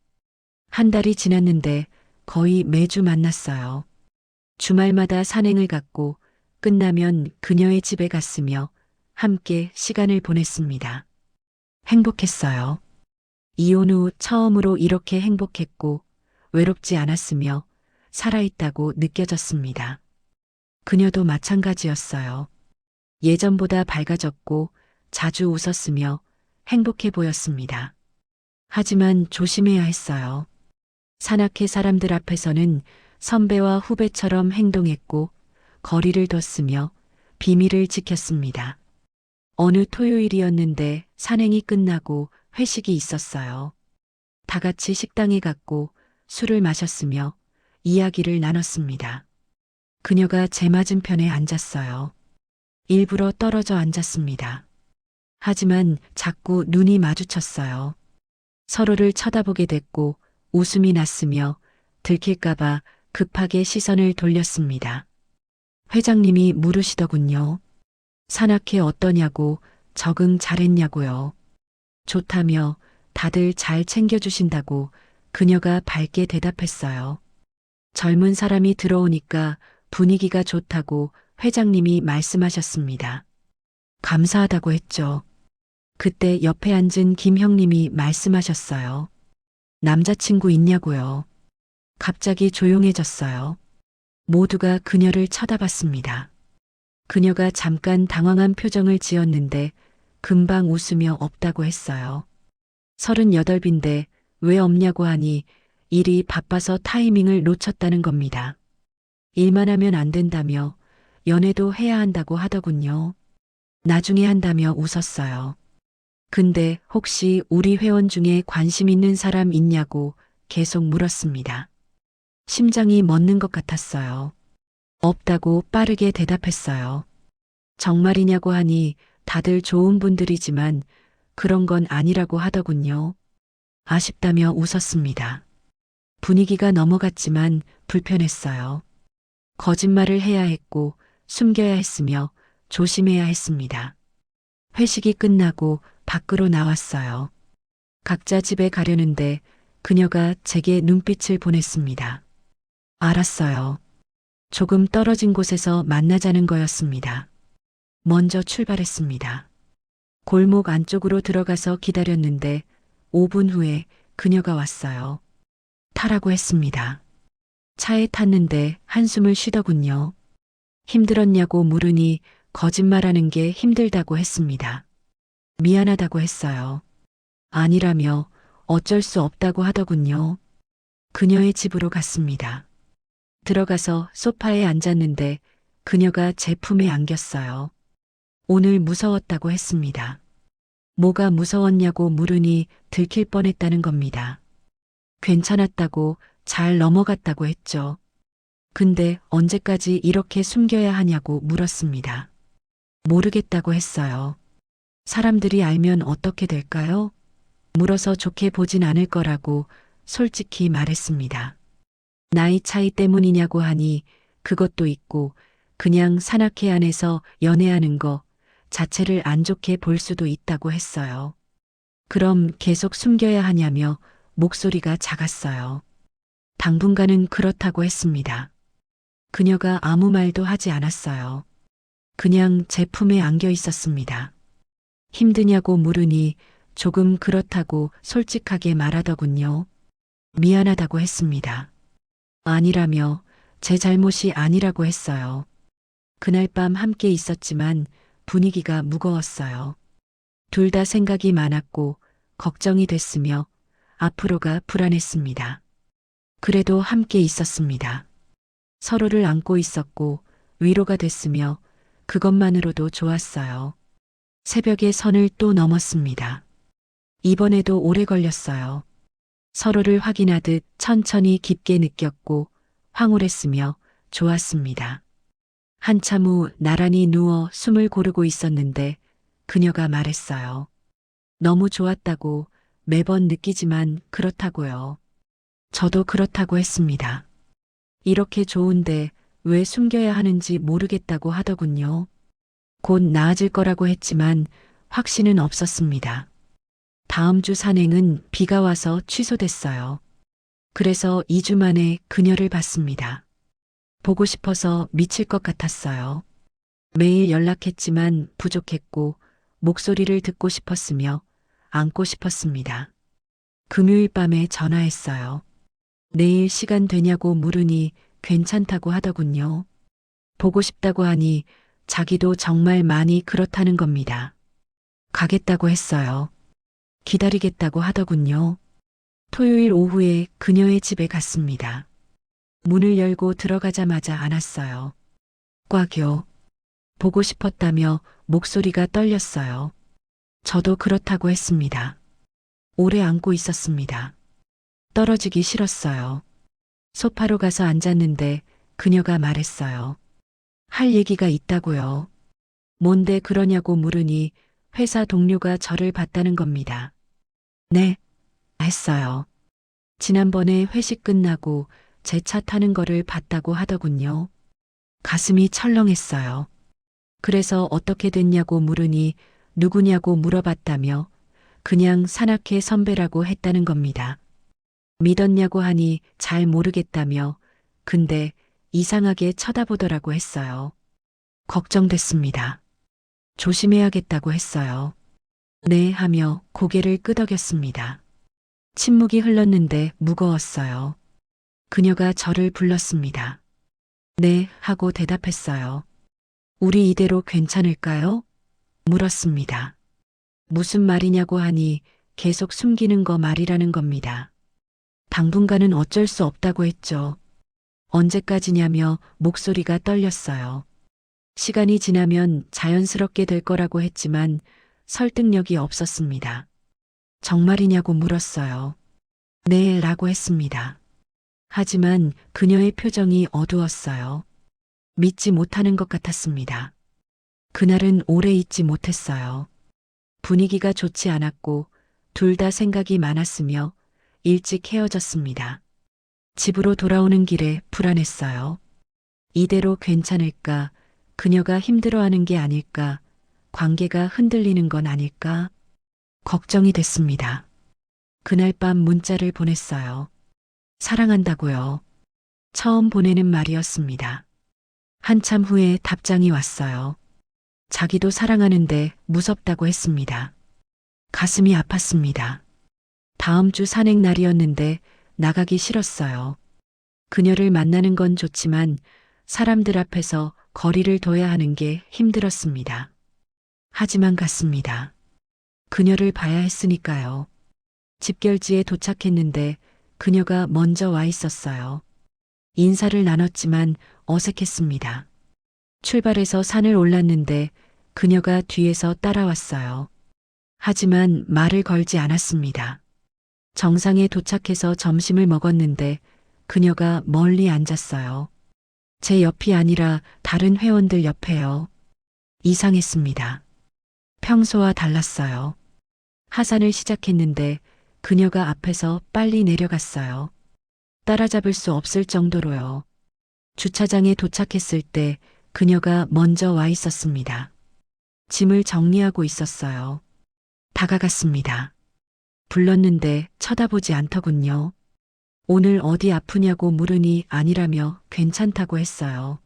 한 달이 지났는데 거의 매주 만났어요. 주말마다 산행을 갔고 끝나면 그녀의 집에 갔으며 함께 시간을 보냈습니다. 행복했어요. 이혼 후 처음으로 이렇게 행복했고 외롭지 않았으며 살아있다고 느껴졌습니다. 그녀도 마찬가지였어요. 예전보다 밝아졌고 자주 웃었으며 행복해 보였습니다. 하지만 조심해야 했어요. 산악회 사람들 앞에서는 선배와 후배처럼 행동했고 거리를 뒀으며 비밀을 지켰습니다. 어느 토요일이었는데 산행이 끝나고 회식이 있었어요. 다 같이 식당에 갔고 술을 마셨으며 이야기를 나눴습니다. 그녀가 제 맞은편에 앉았어요. 일부러 떨어져 앉았습니다. 하지만 자꾸 눈이 마주쳤어요. 서로를 쳐다보게 됐고 웃음이 났으며 들킬까봐 급하게 시선을 돌렸습니다. 회장님이 물으시더군요. 산악회 어떠냐고, 적응 잘했냐고요. 좋다며 다들 잘 챙겨주신다고 그녀가 밝게 대답했어요. 젊은 사람이 들어오니까 분위기가 좋다고 회장님이 말씀하셨습니다. 감사하다고 했죠. 그때 옆에 앉은 김 형님이 말씀하셨어요. 남자친구 있냐고요. 갑자기 조용해졌어요. 모두가 그녀를 쳐다봤습니다. 그녀가 잠깐 당황한 표정을 지었는데 금방 웃으며 없다고 했어요. 38인데 왜 없냐고 하니 일이 바빠서 타이밍을 놓쳤다는 겁니다. 일만 하면 안 된다며 연애도 해야 한다고 하더군요. 나중에 한다며 웃었어요. 근데 혹시 우리 회원 중에 관심 있는 사람 있냐고 계속 물었습니다. 심장이 멎는 것 같았어요. 없다고 빠르게 대답했어요. 정말이냐고 하니 다들 좋은 분들이지만 그런 건 아니라고 하더군요. 아쉽다며 웃었습니다. 분위기가 넘어갔지만 불편했어요. 거짓말을 해야 했고 숨겨야 했으며 조심해야 했습니다. 회식이 끝나고 밖으로 나왔어요. 각자 집에 가려는데 그녀가 제게 눈빛을 보냈습니다. 알았어요. 조금 떨어진 곳에서 만나자는 거였습니다. 먼저 출발했습니다. 골목 안쪽으로 들어가서 기다렸는데 5분 후에 그녀가 왔어요. 타라고 했습니다. 차에 탔는데 한숨을 쉬더군요. 힘들었냐고 물으니 거짓말하는 게 힘들다고 했습니다. 미안하다고 했어요. 아니라며 어쩔 수 없다고 하더군요. 그녀의 집으로 갔습니다. 들어가서 소파에 앉았는데 그녀가 제 품에 안겼어요. 오늘 무서웠다고 했습니다. 뭐가 무서웠냐고 물으니 들킬 뻔했다는 겁니다. 괜찮았다고, 잘 넘어갔다고 했죠. 근데 언제까지 이렇게 숨겨야 하냐고 물었습니다. 모르겠다고 했어요. 사람들이 알면 어떻게 될까요? 물어서 좋게 보진 않을 거라고 솔직히 말했습니다. 나이 차이 때문이냐고 하니 그것도 있고 그냥 산악회 안에서 연애하는 거 자체를 안 좋게 볼 수도 있다고 했어요. 그럼 계속 숨겨야 하냐며 목소리가 작았어요. 당분간은 그렇다고 했습니다. 그녀가 아무 말도 하지 않았어요. 그냥 제 품에 안겨 있었습니다. 힘드냐고 물으니 조금 그렇다고 솔직하게 말하더군요. 미안하다고 했습니다. 아니라며 제 잘못이 아니라고 했어요. 그날 밤 함께 있었지만 분위기가 무거웠어요. 둘 다 생각이 많았고 걱정이 됐으며 앞으로가 불안했습니다. 그래도 함께 있었습니다. 서로를 안고 있었고 위로가 됐으며 그것만으로도 좋았어요. 새벽에 선을 또 넘었습니다. 이번에도 오래 걸렸어요. 서로를 확인하듯 천천히 깊게 느꼈고 황홀했으며 좋았습니다. 한참 후 나란히 누워 숨을 고르고 있었는데 그녀가 말했어요. 너무 좋았다고 매번 느끼지만 그렇다고요. 저도 그렇다고 했습니다. 이렇게 좋은데 왜 숨겨야 하는지 모르겠다고 하더군요. 곧 나아질 거라고 했지만 확신은 없었습니다. 다음 주 산행은 비가 와서 취소됐어요. 그래서 2주 만에 그녀를 봤습니다. 보고 싶어서 미칠 것 같았어요. 매일 연락했지만 부족했고 목소리를 듣고 싶었으며 안고 싶었습니다. 금요일 밤에 전화했어요. 내일 시간 되냐고 물으니 괜찮다고 하더군요. 보고 싶다고 하니 자기도 정말 많이 그렇다는 겁니다. 가겠다고 했어요. 기다리겠다고 하더군요. 토요일 오후에 그녀의 집에 갔습니다. 문을 열고 들어가자마자 안았어요. 꽉요. 보고 싶었다며 목소리가 떨렸어요. 저도 그렇다고 했습니다. 오래 안고 있었습니다. 떨어지기 싫었어요. 소파로 가서 앉았는데 그녀가 말했어요. 할 얘기가 있다고요. 뭔데 그러냐고 물으니 회사 동료가 저를 봤다는 겁니다. 네, 했어요. 지난번에 회식 끝나고 제 차 타는 거를 봤다고 하더군요. 가슴이 철렁했어요. 그래서 어떻게 됐냐고 물으니 누구냐고 물어봤다며 그냥 산악회 선배라고 했다는 겁니다. 믿었냐고 하니 잘 모르겠다며 근데 이상하게 쳐다보더라고 했어요. 걱정됐습니다. 조심해야겠다고 했어요. 네 하며 고개를 끄덕였습니다. 침묵이 흘렀는데 무거웠어요. 그녀가 저를 불렀습니다. 네 하고 대답했어요. 우리 이대로 괜찮을까요? 물었습니다. 무슨 말이냐고 하니 계속 숨기는 거 말이라는 겁니다. 당분간은 어쩔 수 없다고 했죠. 언제까지냐며 목소리가 떨렸어요. 시간이 지나면 자연스럽게 될 거라고 했지만 설득력이 없었습니다. 정말이냐고 물었어요. 네, 라고 했습니다. 하지만 그녀의 표정이 어두웠어요. 믿지 못하는 것 같았습니다. 그날은 오래 있지 못했어요. 분위기가 좋지 않았고 둘 다 생각이 많았으며 일찍 헤어졌습니다. 집으로 돌아오는 길에 불안했어요. 이대로 괜찮을까? 그녀가 힘들어하는 게 아닐까? 관계가 흔들리는 건 아닐까? 걱정이 됐습니다. 그날 밤 문자를 보냈어요. 사랑한다고요. 처음 보내는 말이었습니다. 한참 후에 답장이 왔어요. 자기도 사랑하는데 무섭다고 했습니다. 가슴이 아팠습니다. 다음 주 산행 날이었는데 나가기 싫었어요. 그녀를 만나는 건 좋지만 사람들 앞에서 거리를 둬야 하는 게 힘들었습니다. 하지만 갔습니다. 그녀를 봐야 했으니까요. 집결지에 도착했는데 그녀가 먼저 와 있었어요. 인사를 나눴지만 어색했습니다. 출발해서 산을 올랐는데 그녀가 뒤에서 따라왔어요. 하지만 말을 걸지 않았습니다. 정상에 도착해서 점심을 먹었는데 그녀가 멀리 앉았어요. 제 옆이 아니라 다른 회원들 옆에요. 이상했습니다. 평소와 달랐어요. 하산을 시작했는데 그녀가 앞에서 빨리 내려갔어요. 따라잡을 수 없을 정도로요. 주차장에 도착했을 때 그녀가 먼저 와 있었습니다. 짐을 정리하고 있었어요. 다가갔습니다. 불렀는데 쳐다보지 않더군요. 오늘 어디 아프냐고 물으니 아니라며 괜찮다고 했어요.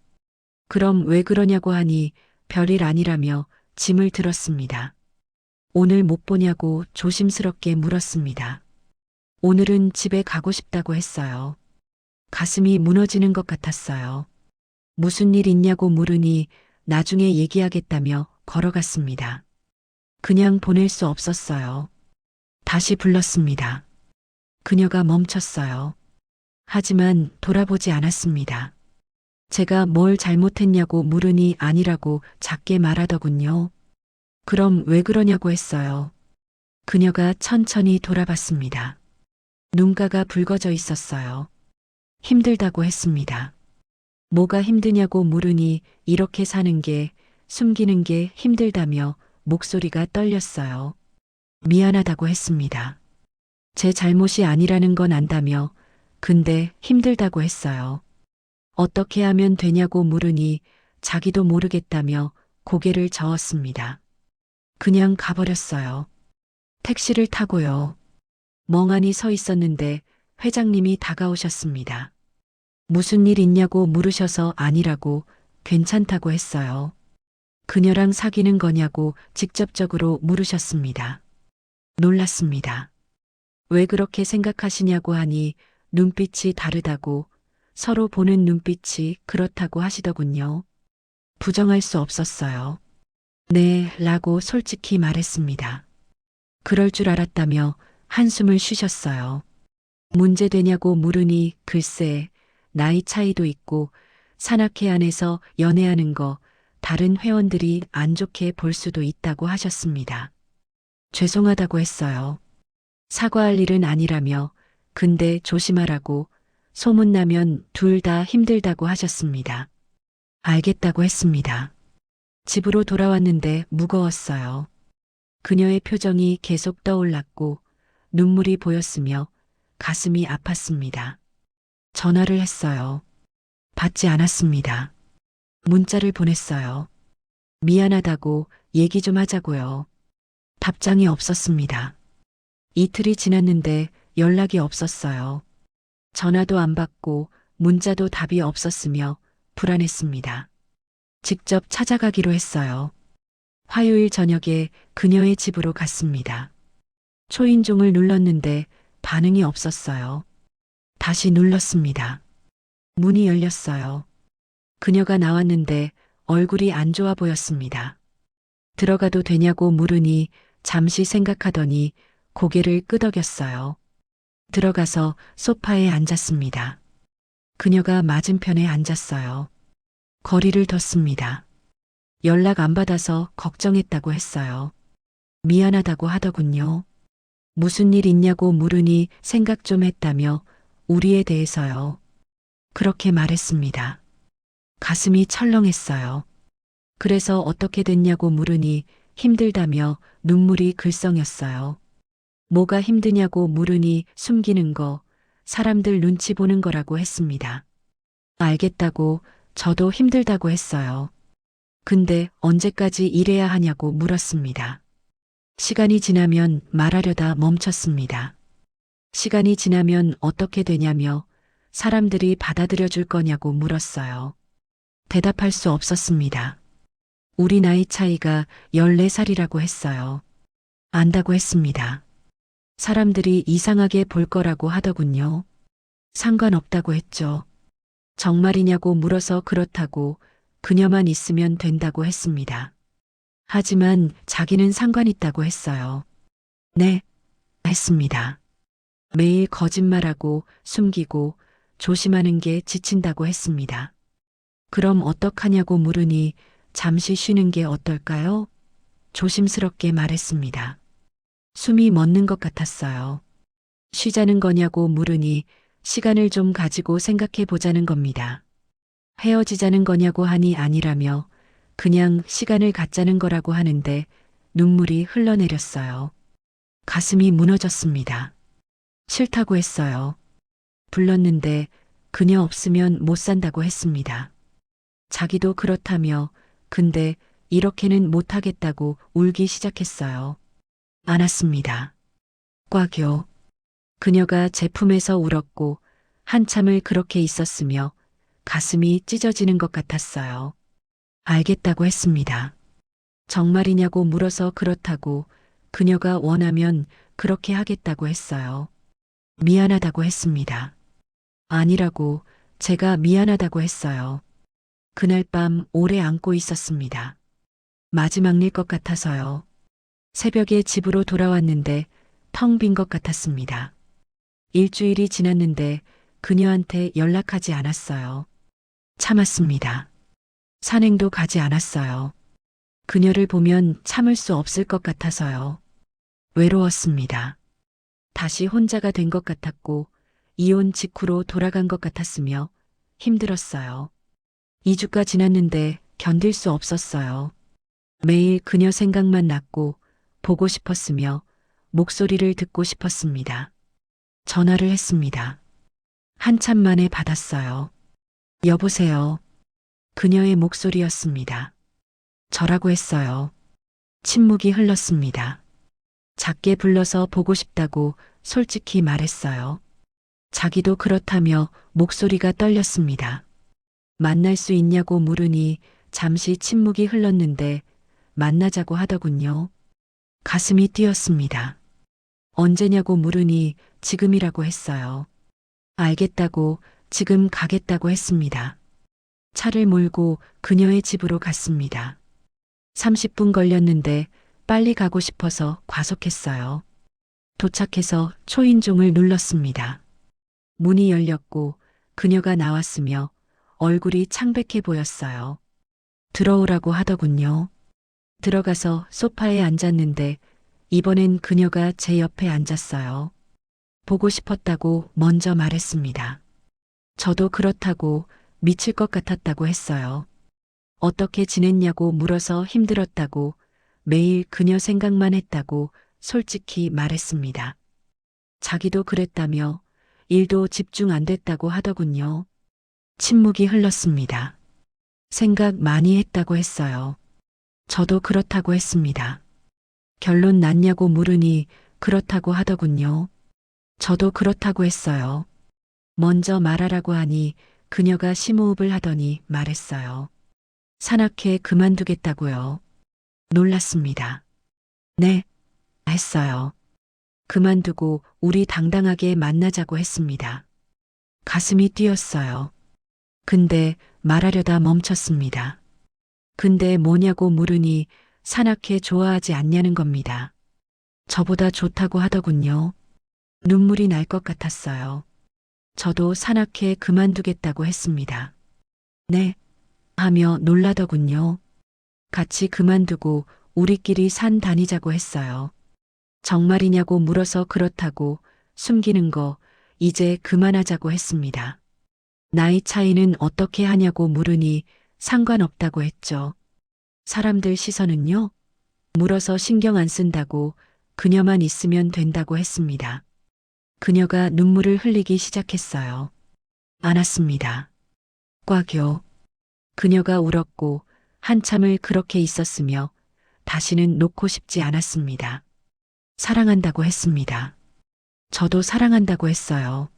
그럼 왜 그러냐고 하니 별일 아니라며 짐을 들었습니다. 오늘 못 보냐고 조심스럽게 물었습니다. 오늘은 집에 가고 싶다고 했어요. 가슴이 무너지는 것 같았어요. 무슨 일 있냐고 물으니 나중에 얘기하겠다며 걸어갔습니다. 그냥 보낼 수 없었어요. 다시 불렀습니다. 그녀가 멈췄어요. 하지만 돌아보지 않았습니다. 제가 뭘 잘못했냐고 물으니 아니라고 작게 말하더군요. 그럼 왜 그러냐고 했어요. 그녀가 천천히 돌아봤습니다. 눈가가 붉어져 있었어요. 힘들다고 했습니다. 뭐가 힘드냐고 물으니 이렇게 사는 게, 숨기는 게 힘들다며 목소리가 떨렸어요. 미안하다고 했습니다. 제 잘못이 아니라는 건 안다며, 근데 힘들다고 했어요. 어떻게 하면 되냐고 물으니 자기도 모르겠다며 고개를 저었습니다. 그냥 가버렸어요. 택시를 타고요. 멍하니 서 있었는데 회장님이 다가오셨습니다. 무슨 일 있냐고 물으셔서 아니라고 괜찮다고 했어요. 그녀랑 사귀는 거냐고 직접적으로 물으셨습니다. 놀랐습니다. 왜 그렇게 생각하시냐고 하니 눈빛이 다르다고, 서로 보는 눈빛이 그렇다고 하시더군요. 부정할 수 없었어요. 네, 라고 솔직히 말했습니다. 그럴 줄 알았다며 한숨을 쉬셨어요. 문제되냐고 물으니 글쎄, 나이 차이도 있고 산악회 안에서 연애하는 거 다른 회원들이 안 좋게 볼 수도 있다고 하셨습니다. 죄송하다고 했어요. 사과할 일은 아니라며, 근데 조심하라고, 소문나면 둘 다 힘들다고 하셨습니다. 알겠다고 했습니다. 집으로 돌아왔는데 무거웠어요. 그녀의 표정이 계속 떠올랐고 눈물이 보였으며 가슴이 아팠습니다. 전화를 했어요. 받지 않았습니다. 문자를 보냈어요. 미안하다고 얘기 좀 하자고요. 답장이 없었습니다. 이틀이 지났는데 연락이 없었어요. 전화도 안 받고 문자도 답이 없었으며 불안했습니다. 직접 찾아가기로 했어요. 화요일 저녁에 그녀의 집으로 갔습니다. 초인종을 눌렀는데 반응이 없었어요. 다시 눌렀습니다. 문이 열렸어요. 그녀가 나왔는데 얼굴이 안 좋아 보였습니다. 들어가도 되냐고 물으니 잠시 생각하더니 고개를 끄덕였어요. 들어가서 소파에 앉았습니다. 그녀가 맞은편에 앉았어요. 거리를 뒀습니다. 연락 안 받아서 걱정했다고 했어요. 미안하다고 하더군요. 무슨 일 있냐고 물으니 생각 좀 했다며 우리에 대해서요. 그렇게 말했습니다. 가슴이 철렁했어요. 그래서 어떻게 됐냐고 물으니 힘들다며 눈물이 글썽였어요. 뭐가 힘드냐고 물으니 숨기는 거, 사람들 눈치 보는 거라고 했습니다. 알겠다고, 저도 힘들다고 했어요. 근데 언제까지 이래야 하냐고 물었습니다. 시간이 지나면 말하려다 멈췄습니다. 시간이 지나면 어떻게 되냐며 사람들이 받아들여 줄 거냐고 물었어요. 대답할 수 없었습니다. 우리 나이 차이가 14살이라고 했어요. 안다고 했습니다. 사람들이 이상하게 볼 거라고 하더군요. 상관없다고 했죠. 정말이냐고 물어서 그렇다고, 그녀만 있으면 된다고 했습니다. 하지만 자기는 상관 있다고 했어요. 네, 했습니다. 매일 거짓말하고 숨기고 조심하는 게 지친다고 했습니다. 그럼 어떡하냐고 물으니 잠시 쉬는 게 어떨까요? 조심스럽게 말했습니다. 숨이 멎는 것 같았어요. 쉬자는 거냐고 물으니 시간을 좀 가지고 생각해 보자는 겁니다. 헤어지자는 거냐고 하니 아니라며 그냥 시간을 갖자는 거라고 하는데 눈물이 흘러내렸어요. 가슴이 무너졌습니다. 싫다고 했어요. 불렀는데 그녀 없으면 못 산다고 했습니다. 자기도 그렇다며 근데 이렇게는 못 하겠다고 울기 시작했어요. 안았습니다. 꽉요. 그녀가 제 품에서 울었고 한참을 그렇게 있었으며 가슴이 찢어지는 것 같았어요. 알겠다고 했습니다. 정말이냐고 물어서 그렇다고, 그녀가 원하면 그렇게 하겠다고 했어요. 미안하다고 했습니다. 아니라고, 제가 미안하다고 했어요. 그날 밤 오래 안고 있었습니다. 마지막 일 것 같아서요. 새벽에 집으로 돌아왔는데 텅 빈 것 같았습니다. 일주일이 지났는데 그녀한테 연락하지 않았어요. 참았습니다. 산행도 가지 않았어요. 그녀를 보면 참을 수 없을 것 같아서요. 외로웠습니다. 다시 혼자가 된 것 같았고 이혼 직후로 돌아간 것 같았으며 힘들었어요. 2주가 지났는데 견딜 수 없었어요. 매일 그녀 생각만 났고 보고 싶었으며 목소리를 듣고 싶었습니다. 전화를 했습니다. 한참 만에 받았어요. 여보세요. 그녀의 목소리였습니다. 저라고 했어요. 침묵이 흘렀습니다. 작게 불러서 보고 싶다고 솔직히 말했어요. 자기도 그렇다며 목소리가 떨렸습니다. 만날 수 있냐고 물으니 잠시 침묵이 흘렀는데 만나자고 하더군요. 가슴이 뛰었습니다. 언제냐고 물으니 지금이라고 했어요. 알겠다고 지금 가겠다고 했습니다. 차를 몰고 그녀의 집으로 갔습니다. 30분 걸렸는데 빨리 가고 싶어서 과속했어요. 도착해서 초인종을 눌렀습니다. 문이 열렸고 그녀가 나왔으며 얼굴이 창백해 보였어요. 들어오라고 하더군요. 들어가서 소파에 앉았는데 이번엔 그녀가 제 옆에 앉았어요. 보고 싶었다고 먼저 말했습니다. 저도 그렇다고 미칠 것 같았다고 했어요. 어떻게 지냈냐고 물어서 힘들었다고 매일 그녀 생각만 했다고 솔직히 말했습니다. 자기도 그랬다며 일도 집중 안 됐다고 하더군요. 침묵이 흘렀습니다. 생각 많이 했다고 했어요. 저도 그렇다고 했습니다. 결론 났냐고 물으니 그렇다고 하더군요. 저도 그렇다고 했어요. 먼저 말하라고 하니 그녀가 심호흡을 하더니 말했어요. 산악회 그만두겠다고요. 놀랐습니다. 네, 했어요. 그만두고 우리 당당하게 만나자고 했습니다. 가슴이 뛰었어요. 근데 말하려다 멈췄습니다. 근데 뭐냐고 물으니 산악회 좋아하지 않냐는 겁니다. 저보다 좋다고 하더군요. 눈물이 날 것 같았어요. 저도 산악회 그만두겠다고 했습니다. 네, 하며 놀라더군요. 같이 그만두고 우리끼리 산 다니자고 했어요. 정말이냐고 물어서 그렇다고 숨기는 거 이제 그만하자고 했습니다. 나이 차이는 어떻게 하냐고 물으니 상관없다고 했죠. 사람들 시선은요? 물어서 신경 안 쓴다고 그녀만 있으면 된다고 했습니다. 그녀가 눈물을 흘리기 시작했어요. 안았습니다. 꽉요. 그녀가 울었고 한참을 그렇게 있었으며 다시는 놓고 싶지 않았습니다. 사랑한다고 했습니다. 저도 사랑한다고 했어요.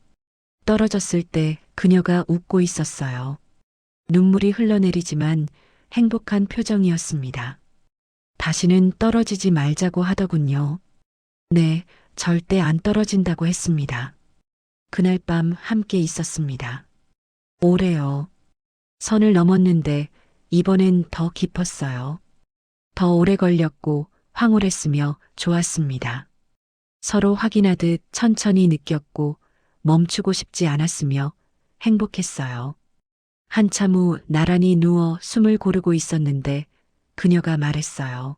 떨어졌을 때 그녀가 웃고 있었어요. 눈물이 흘러내리지만 행복한 표정이었습니다. 다시는 떨어지지 말자고 하더군요. 네, 절대 안 떨어진다고 했습니다. 그날 밤 함께 있었습니다. 오래요. 선을 넘었는데 이번엔 더 깊었어요. 더 오래 걸렸고 황홀했으며 좋았습니다. 서로 확인하듯 천천히 느꼈고 멈추고 싶지 않았으며 행복했어요. 한참 후 나란히 누워 숨을 고르고 있었는데 그녀가 말했어요.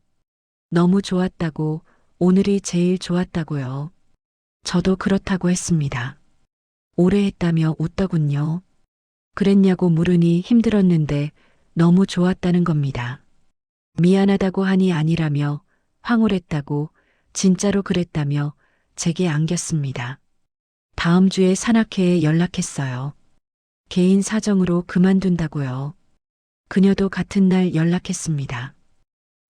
너무 좋았다고, 오늘이 제일 좋았다고요. 저도 그렇다고 했습니다. 오래 했다며 웃더군요. 그랬냐고 물으니 힘들었는데 너무 좋았다는 겁니다. 미안하다고 하니 아니라며 황홀했다고 진짜로 그랬다며 제게 안겼습니다. 다음 주에 산악회에 연락했어요. 개인 사정으로 그만둔다고요. 그녀도 같은 날 연락했습니다.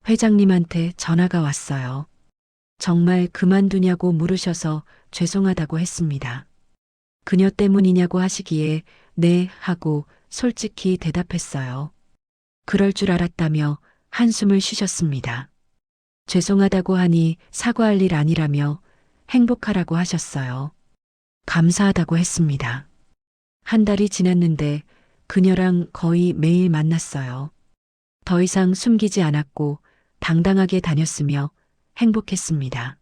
회장님한테 전화가 왔어요. 정말 그만두냐고 물으셔서 죄송하다고 했습니다. 그녀 때문이냐고 하시기에 네 하고 솔직히 대답했어요. 그럴 줄 알았다며 한숨을 쉬셨습니다. 죄송하다고 하니 사과할 일 아니라며 행복하라고 하셨어요. 감사하다고 했습니다. 한 달이 지났는데 그녀랑 거의 매일 만났어요. 더 이상 숨기지 않았고 당당하게 다녔으며 행복했습니다.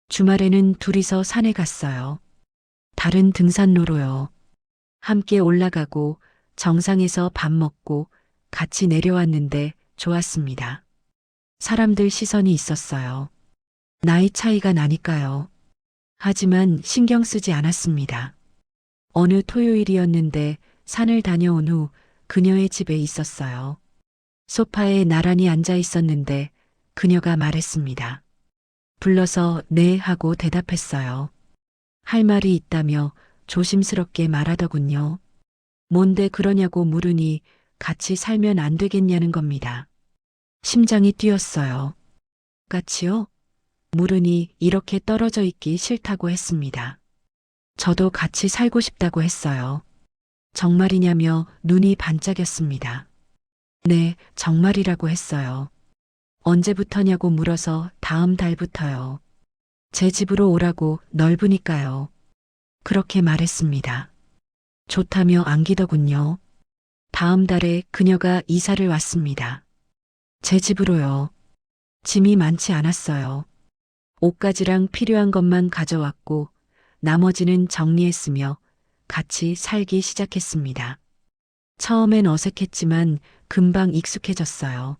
주말에는 둘이서 산에 갔어요. 다른 등산로로요. 함께 올라가고 정상에서 밥 먹고 같이 내려왔는데 좋았습니다. 사람들 시선이 있었어요. 나이 차이가 나니까요. 하지만 신경 쓰지 않았습니다. 어느 토요일이었는데 산을 다녀온 후 그녀의 집에 있었어요. 소파에 나란히 앉아 있었는데 그녀가 말했습니다. 불러서 네 하고 대답했어요. 할 말이 있다며 조심스럽게 말하더군요. 뭔데 그러냐고 물으니 같이 살면 안 되겠냐는 겁니다. 심장이 뛰었어요. 같이요? 물으니 이렇게 떨어져 있기 싫다고 했습니다. 저도 같이 살고 싶다고 했어요. 정말이냐며 눈이 반짝였습니다. 네, 정말이라고 했어요. 언제부터냐고 물어서 다음 달부터요. 제 집으로 오라고 넓으니까요. 그렇게 말했습니다. 좋다며 안기더군요. 다음 달에 그녀가 이사를 왔습니다. 제 집으로요. 짐이 많지 않았어요. 옷가지랑 필요한 것만 가져왔고 나머지는 정리했으며 같이 살기 시작했습니다. 처음엔 어색했지만 금방 익숙해졌어요.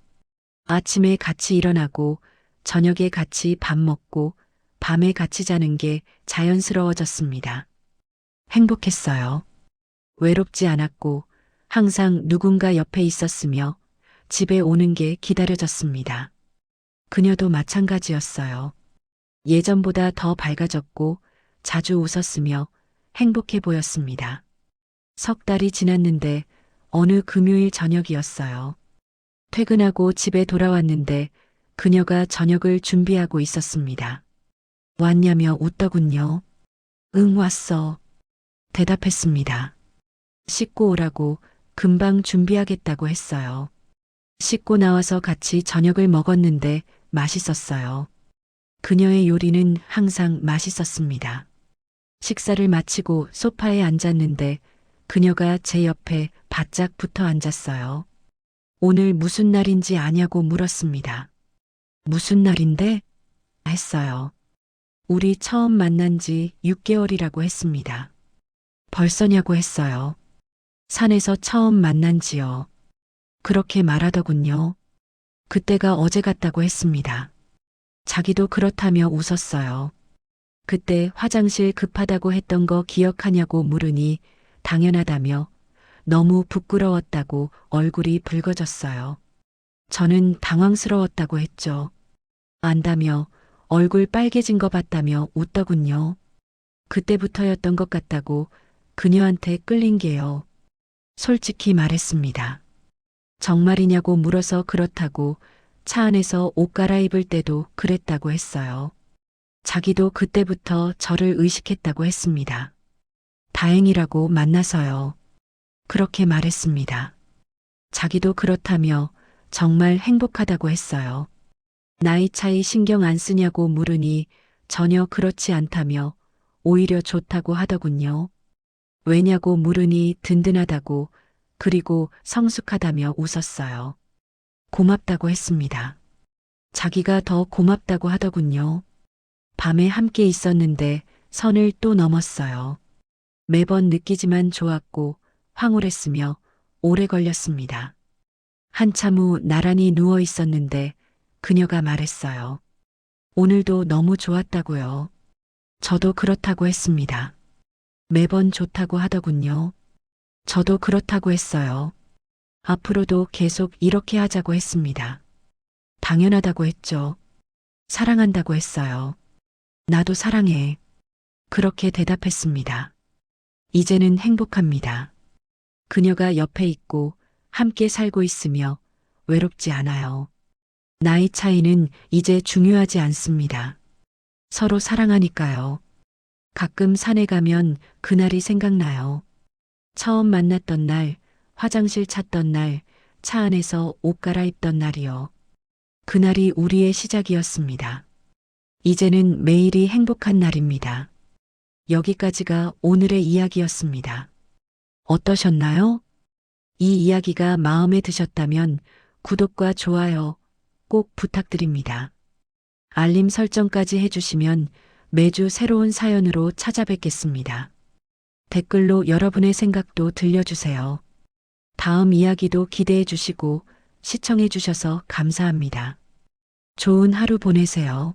아침에 같이 일어나고 저녁에 같이 밥 먹고 밤에 같이 자는 게 자연스러워졌습니다. 행복했어요. 외롭지 않았고 항상 누군가 옆에 있었으며 집에 오는 게 기다려졌습니다. 그녀도 마찬가지였어요. 예전보다 더 밝아졌고 자주 웃었으며 행복해 보였습니다. 석 달이 지났는데 어느 금요일 저녁이었어요. 퇴근하고 집에 돌아왔는데 그녀가 저녁을 준비하고 있었습니다. 왔냐며 웃더군요. 응, 왔어. 대답했습니다. 씻고 오라고 금방 준비하겠다고 했어요. 씻고 나와서 같이 저녁을 먹었는데 맛있었어요. 그녀의 요리는 항상 맛있었습니다. 식사를 마치고 소파에 앉았는데 그녀가 제 옆에 바짝 붙어 앉았어요. 오늘 무슨 날인지 아냐고 물었습니다. 무슨 날인데? 했어요. 우리 처음 만난 지 6개월이라고 했습니다. 벌써냐고 했어요. 산에서 처음 만난 지요. 그렇게 말하더군요. 그때가 어제 같다고 했습니다. 자기도 그렇다며 웃었어요. 그때 화장실 급하다고 했던 거 기억하냐고 물으니 당연하다며 너무 부끄러웠다고 얼굴이 붉어졌어요. 저는 당황스러웠다고 했죠. 안다며 얼굴 빨개진 거 봤다며 웃더군요. 그때부터였던 것 같다고 그녀한테 끌린 게요. 솔직히 말했습니다. 정말이냐고 물어서 그렇다고 차 안에서 옷 갈아입을 때도 그랬다고 했어요. 자기도 그때부터 저를 의식했다고 했습니다. 다행이라고 만나서요. 그렇게 말했습니다. 자기도 그렇다며 정말 행복하다고 했어요. 나이 차이 신경 안 쓰냐고 물으니 전혀 그렇지 않다며 오히려 좋다고 하더군요. 왜냐고 물으니 든든하다고 그리고 성숙하다며 웃었어요. 고맙다고 했습니다. 자기가 더 고맙다고 하더군요. 밤에 함께 있었는데 선을 또 넘었어요. 매번 느끼지만 좋았고 황홀했으며 오래 걸렸습니다. 한참 후 나란히 누워 있었는데 그녀가 말했어요. 오늘도 너무 좋았다고요. 저도 그렇다고 했습니다. 매번 좋다고 하더군요. 저도 그렇다고 했어요. 앞으로도 계속 이렇게 하자고 했습니다. 당연하다고 했죠. 사랑한다고 했어요. 나도 사랑해. 그렇게 대답했습니다. 이제는 행복합니다. 그녀가 옆에 있고 함께 살고 있으며 외롭지 않아요. 나이 차이는 이제 중요하지 않습니다. 서로 사랑하니까요. 가끔 산에 가면 그날이 생각나요. 처음 만났던 날, 화장실 찾던 날, 차 안에서 옷 갈아입던 날이요. 그날이 우리의 시작이었습니다. 이제는 매일이 행복한 날입니다. 여기까지가 오늘의 이야기였습니다. 어떠셨나요? 이 이야기가 마음에 드셨다면 구독과 좋아요 꼭 부탁드립니다. 알림 설정까지 해주시면 매주 새로운 사연으로 찾아뵙겠습니다. 댓글로 여러분의 생각도 들려주세요. 다음 이야기도 기대해 주시고 시청해 주셔서 감사합니다. 좋은 하루 보내세요.